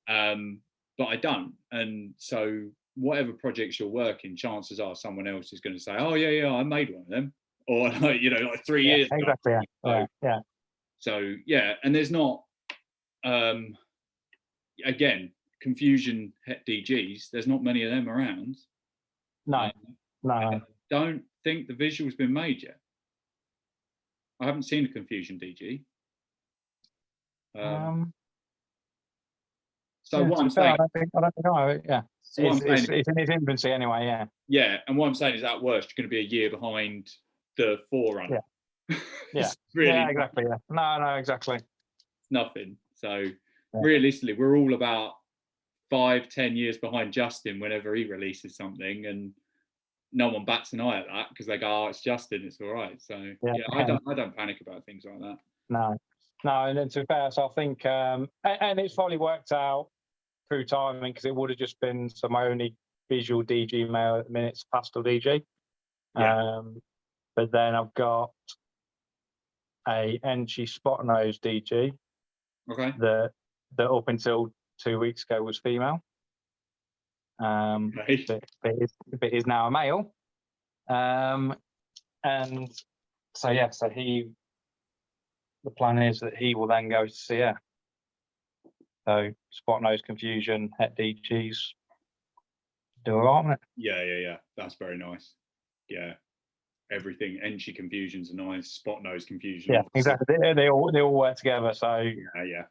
S2: I don't. And so whatever projects you're working, chances are someone else is going to say, "Oh yeah, I made one of them," or like, you know, like 3 years ago.
S3: Exactly.
S2: So yeah, and there's not. Again, confusion het DGs. There's not many of them around.
S3: No.
S2: I don't think the visual's been made yet. I haven't seen a confusion DG. So what I'm saying,
S3: I don't know. Yeah,
S2: so what I'm saying,
S3: it's in its infancy anyway. Yeah.
S2: Yeah, and what I'm saying is, at worst, you're going to be a year behind the forerunner.
S3: Yeah.
S2: Really
S3: Exactly. Yeah. No, exactly.
S2: Nothing. So realistically, we're all about 5-10 years behind Justin whenever he releases something, and no one bats an eye at that because they go, "Oh, it's Justin, it's all right." So I don't panic about things like that.
S3: No, and then to be fair, so I think, and it's probably worked out through timing, because it would have just been my only visual DG male at the minute, it's pastel DG. But then I've got a Enchi spot nose DG.
S2: Okay.
S3: That up until 2 weeks ago was female. But is now a male. And so the plan is that he will then go to CF. So spot nose confusion, het DGs, do all right on it.
S2: Yeah. That's very nice. Yeah. Everything, Enchi confusions are nice, spot nose confusion.
S3: Yeah, exactly. They all work together. So
S2: you're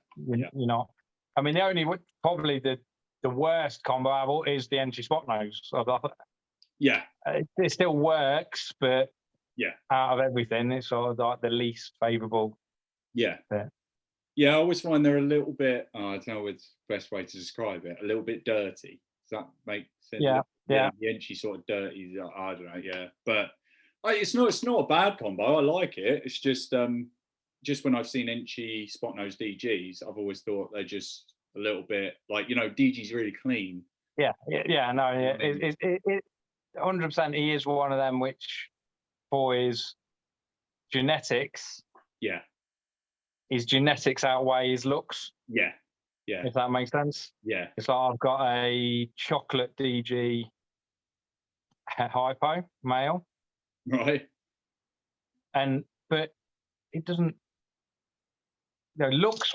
S3: not. I mean, the only probably the worst combo is the Enchi spot nose. It still works, but out of everything, it's sort of like the least favourable.
S2: Yeah, I always find they're a little bit. I don't know what's the best way to describe it. A little bit dirty. Does that make sense?
S3: Yeah.
S2: The Enchi sort of dirty. I don't know. Yeah, but it's not a bad combo. I like it. It's just when I've seen Enchi spot nose DGs, I've always thought they're just a little bit like, DG's really clean.
S3: Yeah. No, it 100%. He is one of them which, for his genetics, his genetics outweigh his looks.
S2: Yeah.
S3: If that makes sense.
S2: Yeah.
S3: It's like I've got a chocolate DG hypo male.
S2: Right.
S3: But it doesn't. Looks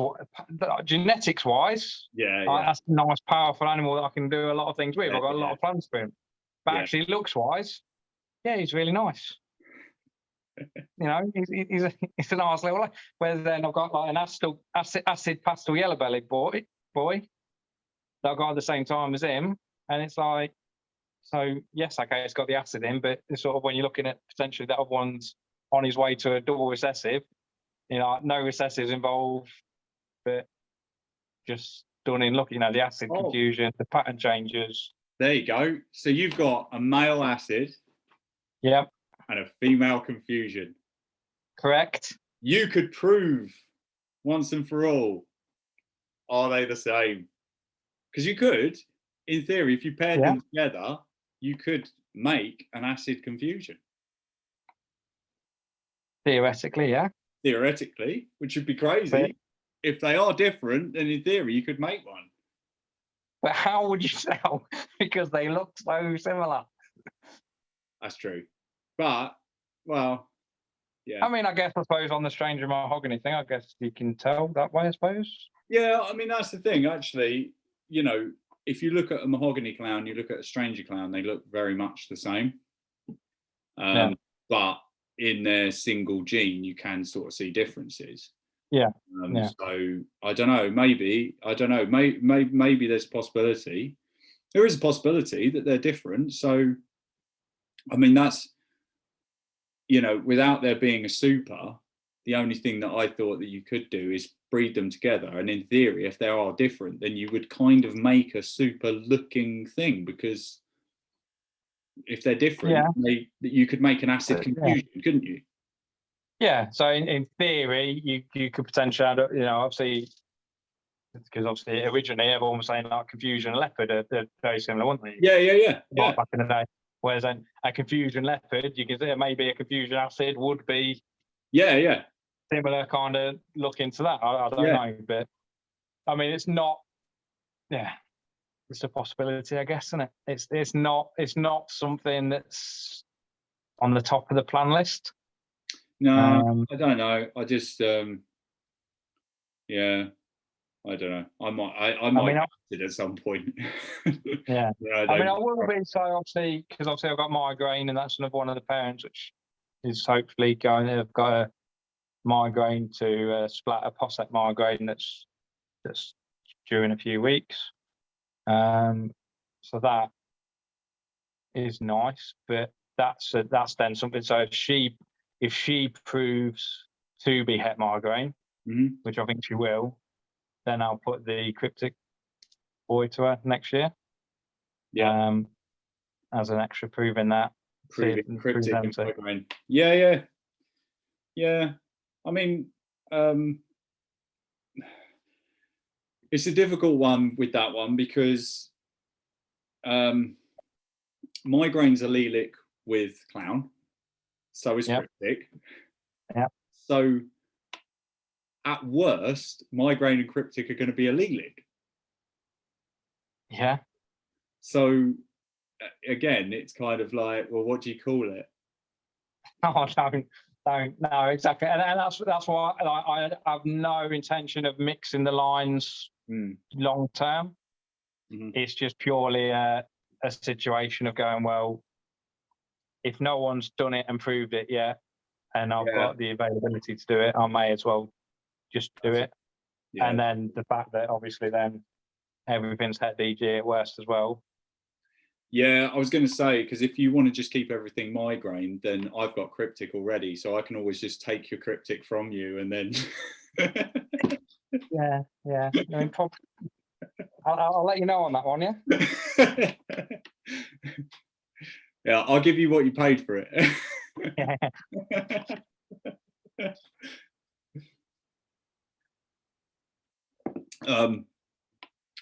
S3: genetics wise. That's a nice, powerful animal that I can do a lot of things with. I've got a lot of plans for him. But actually, looks wise, he's really nice. He's a nice little. Whereas then I've got like an acid pastel yellow bellied boy that I got at the same time as him, and it's like, so yes, okay, it's got the acid in, but it's sort of when you're looking at potentially that other one's on his way to a double recessive, no recessives involved, but just done in looking at the acid confusion, the pattern changes.
S2: There you go. So you've got a male acid.
S3: Yep.
S2: And a female confusion.
S3: Correct.
S2: You could prove once and for all, are they the same? Because you could, in theory, if you paired them together, you could make an acid confusion.
S3: Theoretically, yeah.
S2: Theoretically, which would be crazy. If they are different, then in theory, you could make one.
S3: But how would you tell? Because they look so similar.
S2: That's true. But, well, yeah.
S3: I mean, I suppose on the stranger mahogany thing, I guess you can tell that way, I suppose.
S2: Yeah, I mean, that's the thing. Actually, if you look at a mahogany clown, you look at a stranger clown, they look very much the same. But in their single gene, you can sort of see differences.
S3: Yeah.
S2: So I don't know. Maybe there's a possibility. There is a possibility that they're different. So, I mean, that's, without there being a super, the only thing that I thought that you could do is breed them together. And in theory, if they are different, then you would kind of make a super looking thing, because if they're different, you could make an acid confusion, couldn't you?
S3: Yeah. So in theory, you could potentially add, obviously, because obviously originally everyone was saying like confusion leopard are very similar, weren't they?
S2: Yeah.
S3: Back in the day. Whereas a confusion leopard, you can say maybe a confusion acid would be similar kind of look into that. I don't know, but I mean it's not. Yeah, it's a possibility, I guess, isn't it? It's not something that's on the top of the plan list.
S2: No, I don't know. I just I don't know. I might get it at some point.
S3: Yeah. I mean, I will be so obviously because I've got migraine, and that's another one of the parents which is hopefully going. They've got a migraine to splatter posset migraine that's due in a few weeks. So that is nice, but that's then something. So if she proves to be het migraine, which I think she will, then I'll put the cryptic boy to her next year. Yeah. As an extra proving that.
S2: Proving cryptic and migraine. Yeah. I mean, it's a difficult one with that one because migraine's allelic with clown, so is cryptic.
S3: Yeah.
S2: So at worst, migraine and cryptic are going to be allelic.
S3: Yeah.
S2: So again, it's kind of like, well, what do you call it?
S3: Oh, don't no, exactly, and that's why I have no intention of mixing the lines long term. It's just purely a situation of going, well, if no one's done it and proved it yet, and I've got the availability to do it, I may as well just do it. Yeah. And then the fact that obviously then everything's het DG at worst as well.
S2: Yeah, I was going to say, because if you want to just keep everything migraine, then I've got cryptic already, so I can always just take your cryptic from you and then.
S3: Yeah. I mean, I'll let you know on that one, yeah.
S2: Yeah, I'll give you what you paid for it.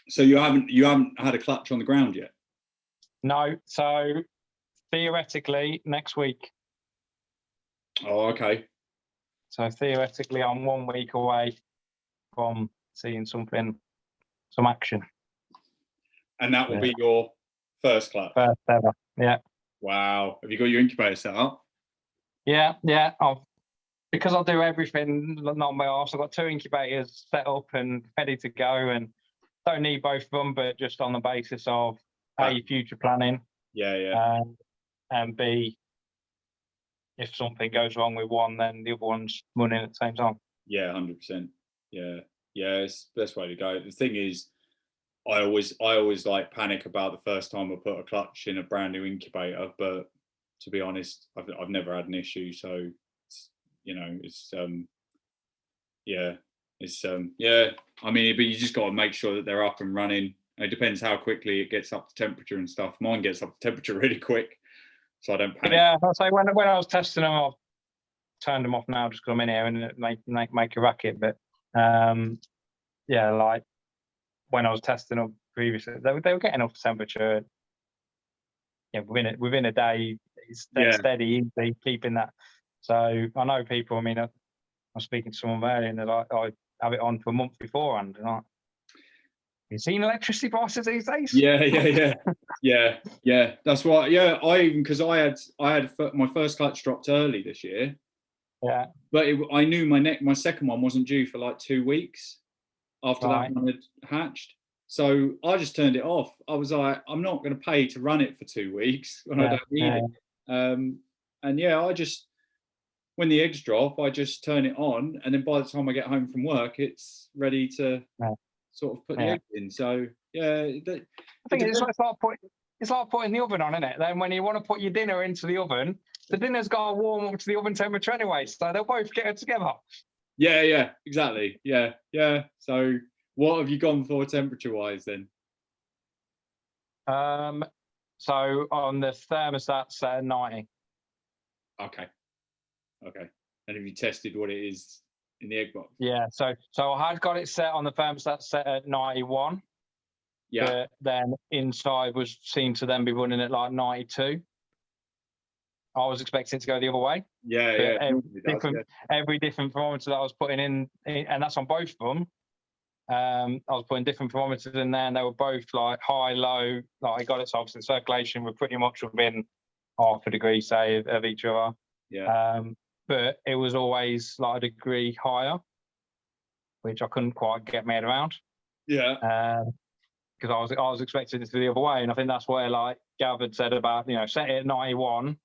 S2: So you haven't had a clutch on the ground yet?
S3: No, so theoretically next week.
S2: Oh, okay.
S3: So theoretically I'm 1 week away from seeing some action. And
S2: that will be your first clutch?
S3: First ever, yeah.
S2: Wow. Have you got your incubator set up?
S3: Yeah. Because I do everything not my arse, I've got 2 incubators set up and ready to go, and don't need both of them, but just on the basis of A, future planning.
S2: Yeah.
S3: And B, if something goes wrong with one, then the other one's running at the same time.
S2: Yeah, 100%. Yeah, it's the best way to go. The thing is, I always like panic about the first time I put a clutch in a brand new incubator, but to be honest, I've never had an issue. So, it's I mean, but you just got to make sure that they're up and running. It depends how quickly it gets up to temperature and stuff. Mine gets up to temperature really quick, so I don't panic.
S3: Yeah, I'll say when I was testing them, I've turned them off now just because I'm in here and make a racket. But like when I was testing them previously, they were getting up to temperature. Yeah, within a day, it's steady, easy, keeping that. So I know people. I mean, I was speaking to someone earlier, and they're like, "I have it on for a month beforehand." And I'm like, you seen electricity prices these days?
S2: Yeah. That's why. Yeah, because I had my first clutch dropped early this year.
S3: Yeah.
S2: But I knew my second one wasn't due for like 2 weeks after that one had hatched. So I just turned it off. I was like, I'm not going to pay to run it for 2 weeks when I don't need it. And I just, when the eggs drop, I just turn it on, and then by the time I get home from work, it's ready to sort of put the eggs in. So
S3: I think it's like putting the oven on, isn't it? Then when you want to put your dinner into the oven, the dinner's got to warm up to the oven temperature anyway, so they'll both get it together.
S2: Yeah, exactly. Yeah. So what have you gone for temperature wise then?
S3: So on the thermostat set at 90.
S2: Okay. And have you tested what it is in the egg box?
S3: Yeah, so I had got it set on the thermostat set at 91.
S2: Yeah.
S3: But then inside was seen to then be running at like 92. I was expecting it to go the other way.
S2: Yeah,
S3: but
S2: yeah.
S3: Every different thermometer that I was putting in, and that's on both of them. I was putting different thermometers in there, and they were both like high, low. Like I got it, so obviously circulation were pretty much within half a degree, say, of each other.
S2: Yeah.
S3: But it was always like a degree higher, which I couldn't quite get my head around.
S2: Yeah.
S3: Because I was expecting it to be the other way, and I think that's where like Gav had said about, you know, set it at 91,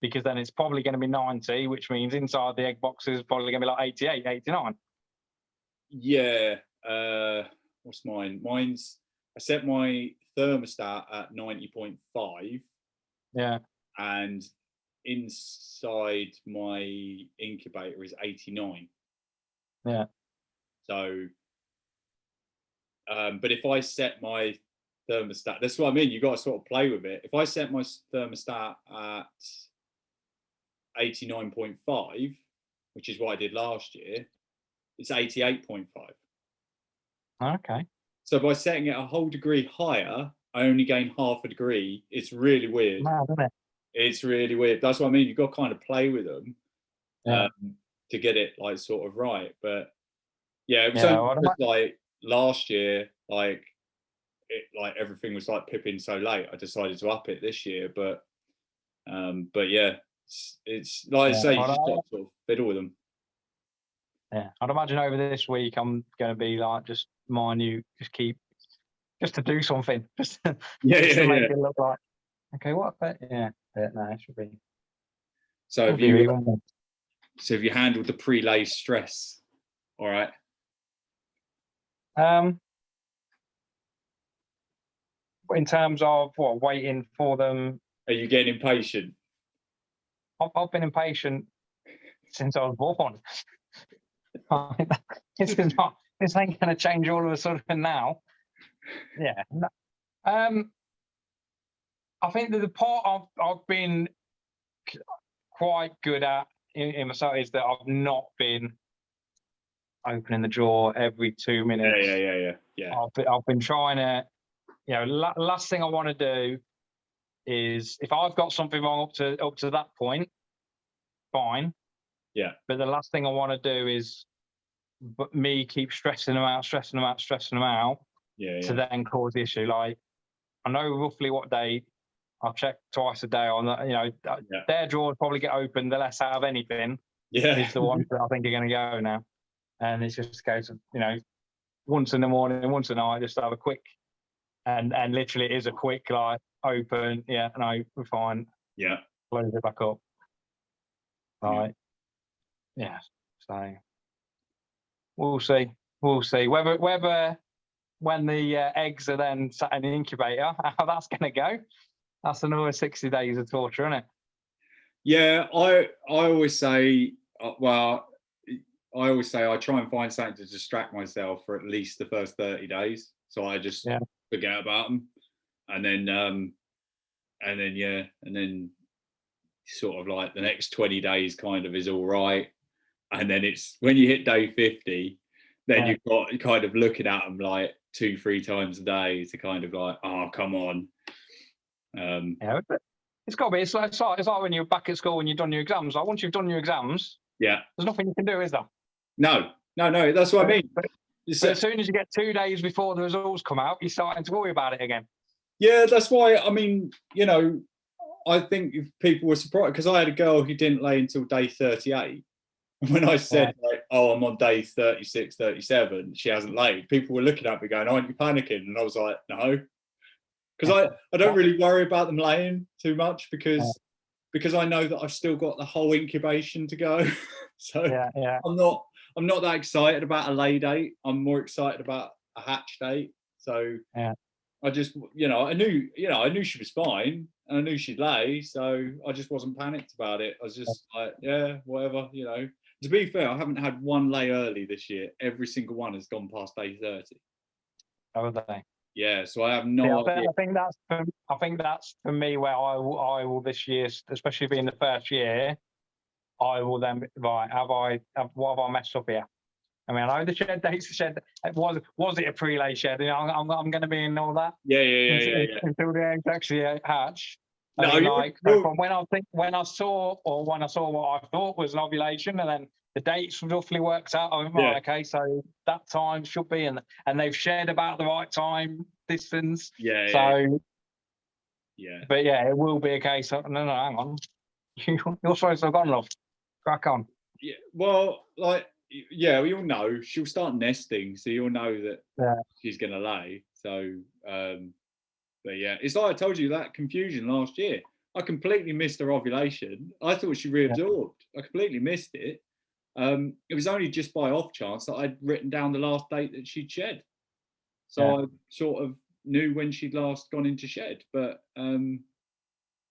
S3: because then it's probably going to be 90, which means inside the egg box is probably going to be like 88, 89.
S2: Yeah. What's mine? I set my thermostat at 90.5.
S3: Yeah.
S2: And inside my incubator is 89.
S3: Yeah.
S2: So, but if I set my thermostat, that's what I mean. You got to sort of play with it. If I set my thermostat at 89.5, which is what I did last year, it's 88.5.
S3: Okay.
S2: So by setting it a whole degree higher, I only gain half a degree. It's really weird.
S3: Mad, isn't it?
S2: It's really weird. That's what I mean. You've got to kind of play with them to get it like sort of right. But yeah, it was only just, like last year, like everything was like pipping so late. I decided to up it this year, but yeah, it's like I say, you just got to sort of fiddle with them.
S3: Yeah, I'd imagine over this week I'm going to be like just minute, just to do something, just to make it look like okay. What? Yeah, no, it should be.
S2: So have you handled the pre-lay stress? All right.
S3: In terms of what, waiting for them.
S2: Are you getting impatient?
S3: I've been impatient since I was born. This ain't going to change all of a sudden now. Yeah. I think that the part I've been quite good at in myself is that I've not been opening the drawer every 2 minutes.
S2: Yeah.
S3: I've been trying to, you know, last thing I want to do is if I've got something wrong up to that point, fine.
S2: Yeah.
S3: But the last thing I want to do is me keep stressing them out, to then cause the issue. Like, I know roughly what day. I'll check twice a day on that. You know, their drawers probably get opened the less out of anything.
S2: Yeah.
S3: Is the ones that I think are going to go now. And it's just a case of, you know, once in the morning, once a night, just have a quick, and literally it is a quick, like, open. Yeah, no, we're fine.
S2: Yeah.
S3: Close it back up. Right. Yeah. So we'll see. Whether when the eggs are then sat in the incubator, how that's going to go. That's another 60 days of torture, isn't it?
S2: Yeah, I always say, I try and find something to distract myself for at least the first 30 days. So I just forget about them, and then sort of like the next 20 days kind of is all right, and then it's when you hit day 50, then you've got kind of looking at them like 2-3 times a day to kind of like, oh, come on.
S3: It's got to be. It's like when you're back at school and you've done your exams. Like, once you've done your exams, there's nothing you can do, is there?
S2: No. That's what I mean.
S3: But as soon as you get 2 days before the results come out, you're starting to worry about it again. Yeah,
S2: that's why. I mean, you know, I think if people were surprised, because I had a girl who didn't lay until day 38. When I said, like, oh, I'm on day 36, 37, she hasn't laid, people were looking at me going, aren't you panicking? And I was like, no. Because I don't really worry about them laying too much because I know that I've still got the whole incubation to go. So I'm not that excited about a lay date. I'm more excited about a hatch date. So I just, I knew she was fine and I knew she'd lay. So I just wasn't panicked about it. I was just like, yeah, whatever, To be fair, I haven't had one lay early this year. Every single one has gone past day 30.
S3: Oh, are they?
S2: Yeah, so I have no idea.
S3: I think that's for me where I will this year, especially being the first year, I will then right. What have I messed up here? I mean, I know the shed dates. The shed was it a pre-lay shed? You know, I'm going to be in all that.
S2: Yeah.
S3: Until the eggs actually hatch.
S2: No,
S3: I mean, from when I saw what I thought was an ovulation, and then the dates roughly worked out. I went, right, okay, so that time should be in, and they've shed about the right time distance.
S2: Yeah.
S3: But yeah, it will be a case of no, hang on, you're supposed to have gone, love. Crack on.
S2: Yeah. Well, like, yeah, you'll know she'll start nesting, so you'll know that she's gonna lay. So, but yeah, it's like I told you, that confusion last year. I completely missed her ovulation. I thought she reabsorbed. I completely missed it. It was only just by off chance that I'd written down the last date that she'd shed. So I sort of knew when she'd last gone into shed. But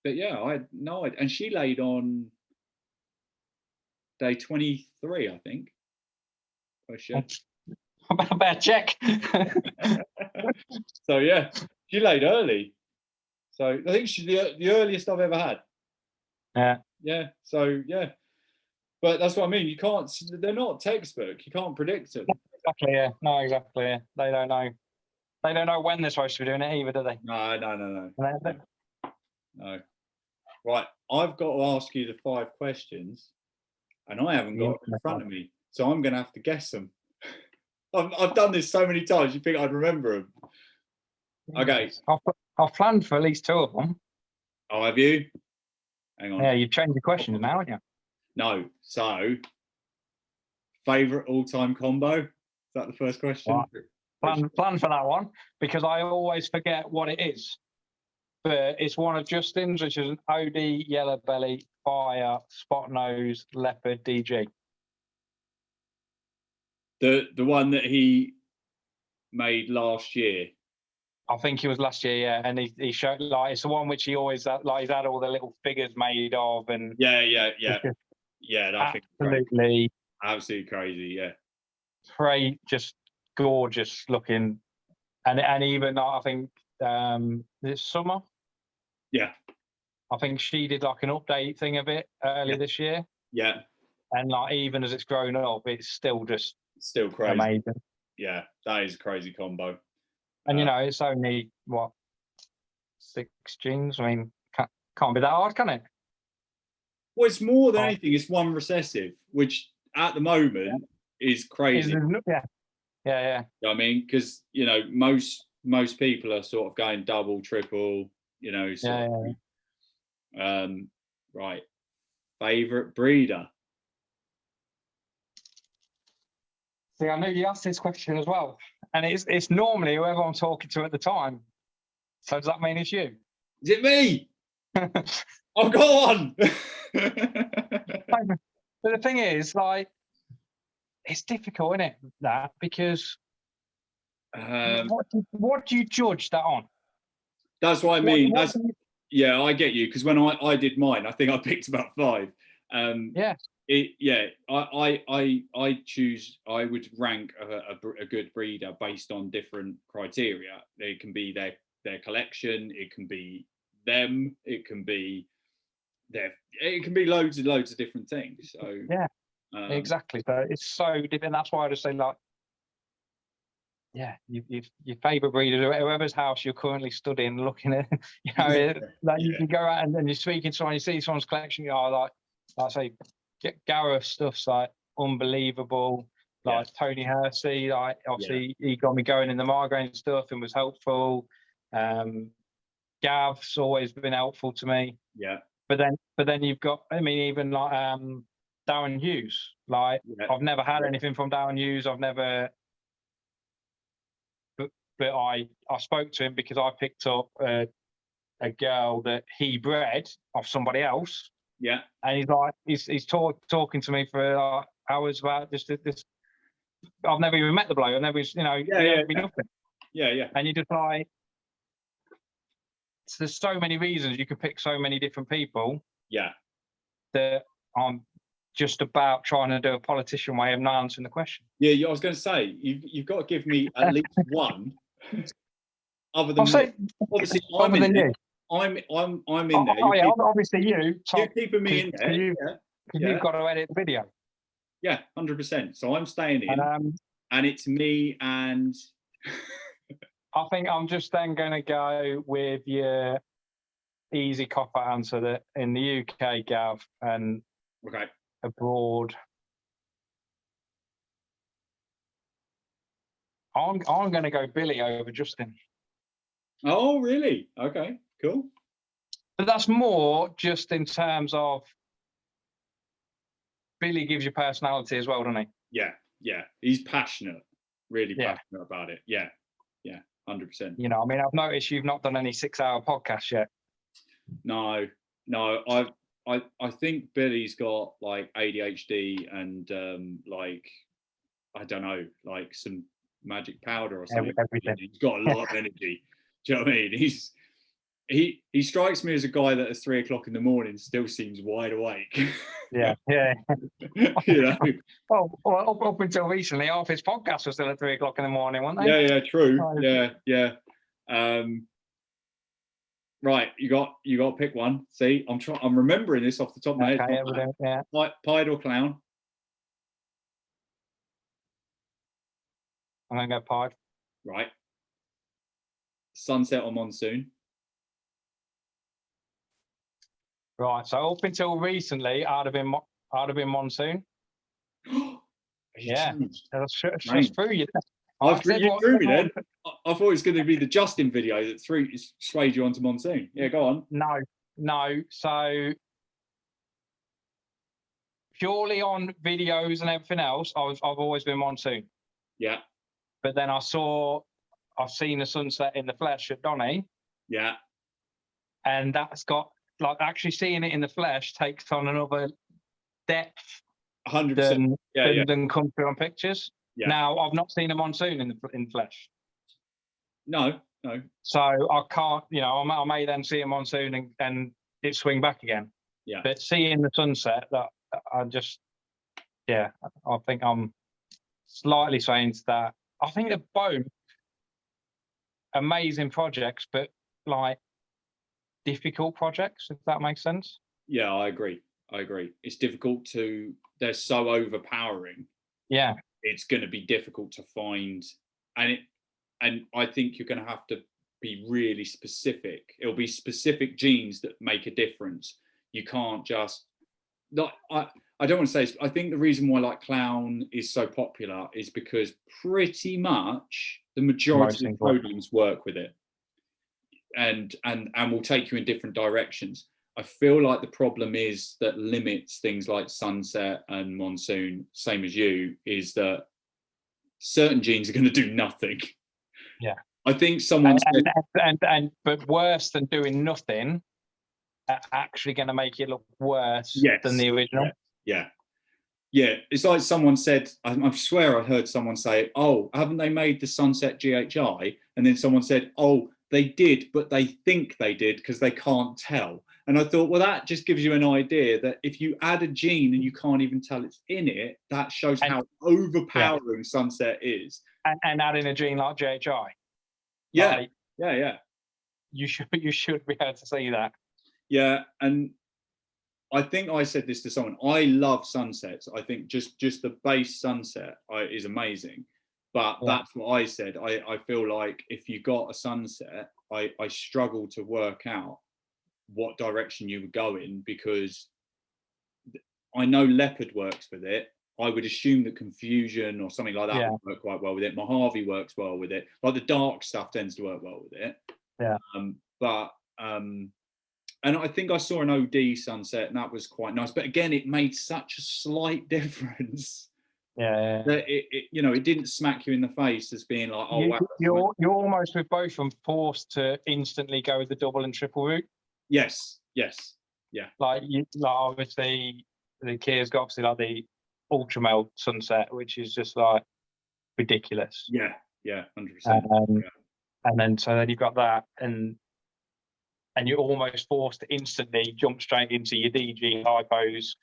S2: yeah, I had no idea. And she laid on day 23, I think.
S3: I better check.
S2: So yeah, she laid early. So I think she's the earliest I've ever had. Yeah. So yeah, but that's what I mean. You can't. They're not textbook. You can't predict them.
S3: Exactly. Yeah. No. Exactly. Yeah. They don't know. They don't know when they're supposed to be doing it either, do they?
S2: No. Right. I've got to ask you the 5 questions, and I haven't got them in front of me, so I'm going to have to guess them. I've done this so many times. You think I'd remember them? Okay.
S3: I've planned for at least 2 of them.
S2: Oh, have you? Hang on.
S3: Yeah, you've changed the questions now, haven't you?
S2: No. So, favourite all-time combo? Is that the first question?
S3: Plan for that one, because I always forget what it is. But it's one of Justin's, which is an OD, yellow belly, fire, spot nose, leopard, DG.
S2: The one that he made last year.
S3: I think it was last year, yeah. And he showed, like, it's the one which he always, like, he's had all the little figures made of, and
S2: yeah. Absolutely crazy, yeah.
S3: Just gorgeous looking, and even I think this summer.
S2: Yeah.
S3: I think she did like an update thing of it earlier this year.
S2: Yeah.
S3: And like even as it's grown up, it's still
S2: crazy.
S3: Amazing.
S2: Yeah, that is a crazy combo.
S3: And you know, it's only what, 6 genes. I mean, can't be that hard, can it?
S2: Well, it's more than anything. It's one recessive, which at the moment is crazy.
S3: Yeah.
S2: You know what I mean, because you know most people are sort of going double, triple. You know. Right. Favorite breeder.
S3: See, I knew you asked this question as well, and it's normally whoever I'm talking to at the time. So does that mean it's you?
S2: Is it me? Oh, go on.
S3: But the thing is, like, it's difficult, isn't it? That because what do you judge that on?
S2: That's what I mean. Yeah, I get you, because when I did mine, I think I picked about 5. I would rank a good breeder based on different criteria. It can be their collection, it can be them, it can be loads and loads of different things. So
S3: exactly. So it's so different. That's why I just say, like, your favourite breeder, whoever's house you're currently studying, looking at, you know, you can go out and you're speaking to someone, you see someone's collection, you know, like say, Gareth stuff's like unbelievable. Like Tony Hersey, like obviously he got me going in the migraine stuff and was helpful. Gav's always been helpful to me. Yeah. But then you've got, I mean, even like Darren Hughes. Like I've never had anything from Darren Hughes. I've never. But I spoke to him because I picked up a girl that he bred off somebody else. Yeah. And he's like, he's talking to me for like hours about this. I've never even met the bloke. I've never, you know, nothing. Yeah. And you just like, there's so many reasons you could pick so many different people. Yeah. That I'm just about trying to do a politician way of not answering the question. Yeah, I was going to say, you've got to give me at least one. Other than me. Obviously, I'm in there. I'm in there. Oh yeah, obviously you.
S2: You're keeping me in there.
S3: because you've got to edit the video.
S2: Yeah, 100%. So I'm staying in, and it's me and.
S3: I think I'm just then going to go with your easy cop-out answer that in the UK, Gav, and
S2: Okay.
S3: abroad. I'm going to go Billy over Justin.
S2: Oh, really? Okay, cool.
S3: But that's more just in terms of Billy gives you personality as well, doesn't he?
S2: Yeah, yeah. He's passionate, really passionate about it. Yeah, 100%.
S3: You know, I mean, I've noticed you've not done any 6-hour podcasts yet.
S2: No. I think Billy's got like ADHD and like I don't know, like some magic powder or something.
S3: Everything.
S2: He's got a lot of energy. Do you know what I mean? He strikes me as a guy that at 3 o'clock in the morning still seems wide awake.
S3: Yeah.
S2: You know?
S3: Well, up until recently, half his podcasts were still at 3 o'clock in the morning, weren't they?
S2: Yeah, true. Yeah. Right, you got to pick one. See, I'm remembering this off the top of my head.
S3: Okay,
S2: Pied or clown?
S3: I'm gonna go pied.
S2: Right. Sunset or monsoon?
S3: Right. So up until recently, I'd have been monsoon. Yeah, that's through you.
S2: I threw you through me then. I thought it was going to be the Justin video that swayed you onto monsoon. Yeah, go on.
S3: No. So purely on videos and everything else, I've always been monsoon.
S2: Yeah.
S3: But then I've seen the sunset in the flesh at Donny.
S2: Yeah.
S3: And that's got like actually seeing it in the flesh takes on another depth
S2: 100%
S3: than come through on pictures. Yeah. Now I've not seen a monsoon in flesh.
S2: No.
S3: So I can't, you know, I may then see a monsoon and it swing back again.
S2: Yeah.
S3: But seeing the sunset, that I just, I think I'm slightly saying that. I think they're both amazing projects, but like difficult projects, if that makes sense.
S2: Yeah, I agree. It's difficult they're so overpowering.
S3: Yeah.
S2: It's going to be difficult to find. And I think you're going to have to be really specific. It'll be specific genes that make a difference. You can't just, I don't want to say, I think the reason why like clown is so popular is because pretty much the majority of programs work with it and will take you in different directions. I feel like the problem is that limits things like sunset and monsoon, same as you, is that certain genes are going to do nothing.
S3: Yeah.
S2: I think someone said,
S3: but worse than doing nothing, are actually going to make it look worse than the original.
S2: Yeah. It's like someone said, I swear I heard someone say, oh, haven't they made the sunset GHI? And then someone said, oh, they did, but they think they did because they can't tell. And I thought, well, that just gives you an idea that if you add a gene and you can't even tell it's in it, that shows how overpowering sunset is.
S3: And adding a gene like GHI.
S2: Yeah.
S3: You should be able to see that.
S2: Yeah, and I think I said this to someone. I love sunsets. I think just the base sunset is amazing. But that's what I said. I feel like if you got a sunset, I struggle to work out what direction you would go in, because I know leopard works with it. I would assume that confusion or something like that would work quite well with it. Mojave works well with it. Like the dark stuff tends to work well with it.
S3: Yeah.
S2: And I think I saw an OD sunset and that was quite nice. But again, it made such a slight difference.
S3: Yeah.
S2: That it didn't smack you in the face as being like, oh, wow.
S3: You're almost with both of them forced to instantly go with the double and triple route.
S2: Yes. Yeah.
S3: Like obviously the Kia's got obviously like the ultra male sunset, which is just like ridiculous.
S2: Yeah, 100%.
S3: And then you've got that, and you're almost forced to instantly jump straight into your DG hypos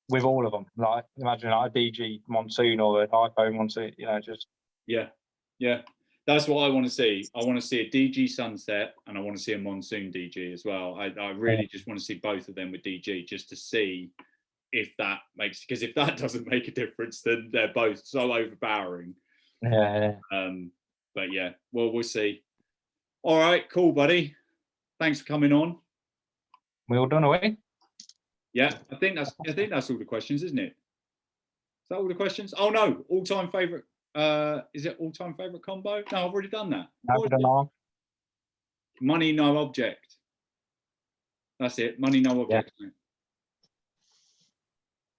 S3: with all of them. Like imagine like a DG monsoon or a hypo monsoon, just.
S2: Yeah. That's what I want to see. I want to see a DG sunset and I want to see a monsoon DG as well. I really just want to see both of them with DG just to see if that makes, because if that doesn't make a difference, then they're both so overpowering.
S3: Yeah.
S2: But yeah, well, we'll see. All right, cool, buddy. Thanks for coming on.
S3: We all done away?
S2: Yeah, I think that's all the questions, isn't it? Is that all the questions? Oh no, all-time favorite. Is it all-time favorite combo? No, I've already done that.
S3: No,
S2: Money, no object. That's it. Money, no object.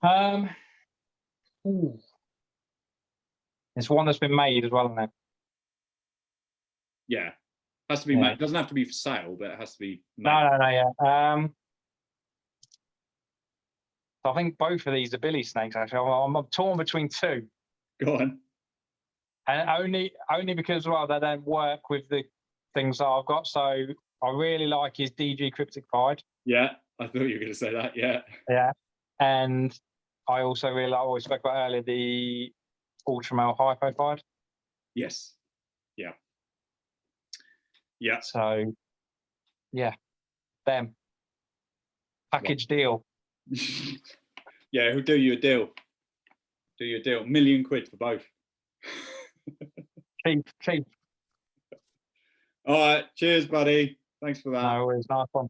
S3: Yeah. It's one that's been made as well, isn't it?
S2: Yeah, has to be made. It doesn't have to be for sale, but it has to be made.
S3: No, yeah. I think both of these are Billy snakes. Actually, I'm torn between two.
S2: Go on.
S3: And only because they don't work with the things that I've got. So I really like his DG Cryptic Pied.
S2: Yeah, I thought you were going to say that. Yeah.
S3: Yeah, and I also really like what we spoke about earlier, the Ultramel Hypo Pied.
S2: Yes. Yeah. Yeah.
S3: So, yeah, them package deal.
S2: Yeah, he'll do you a deal. Do you a deal. £1 million for both.
S3: Cheap.
S2: All right. Cheers, buddy. Thanks for that.
S3: No, it's nice one.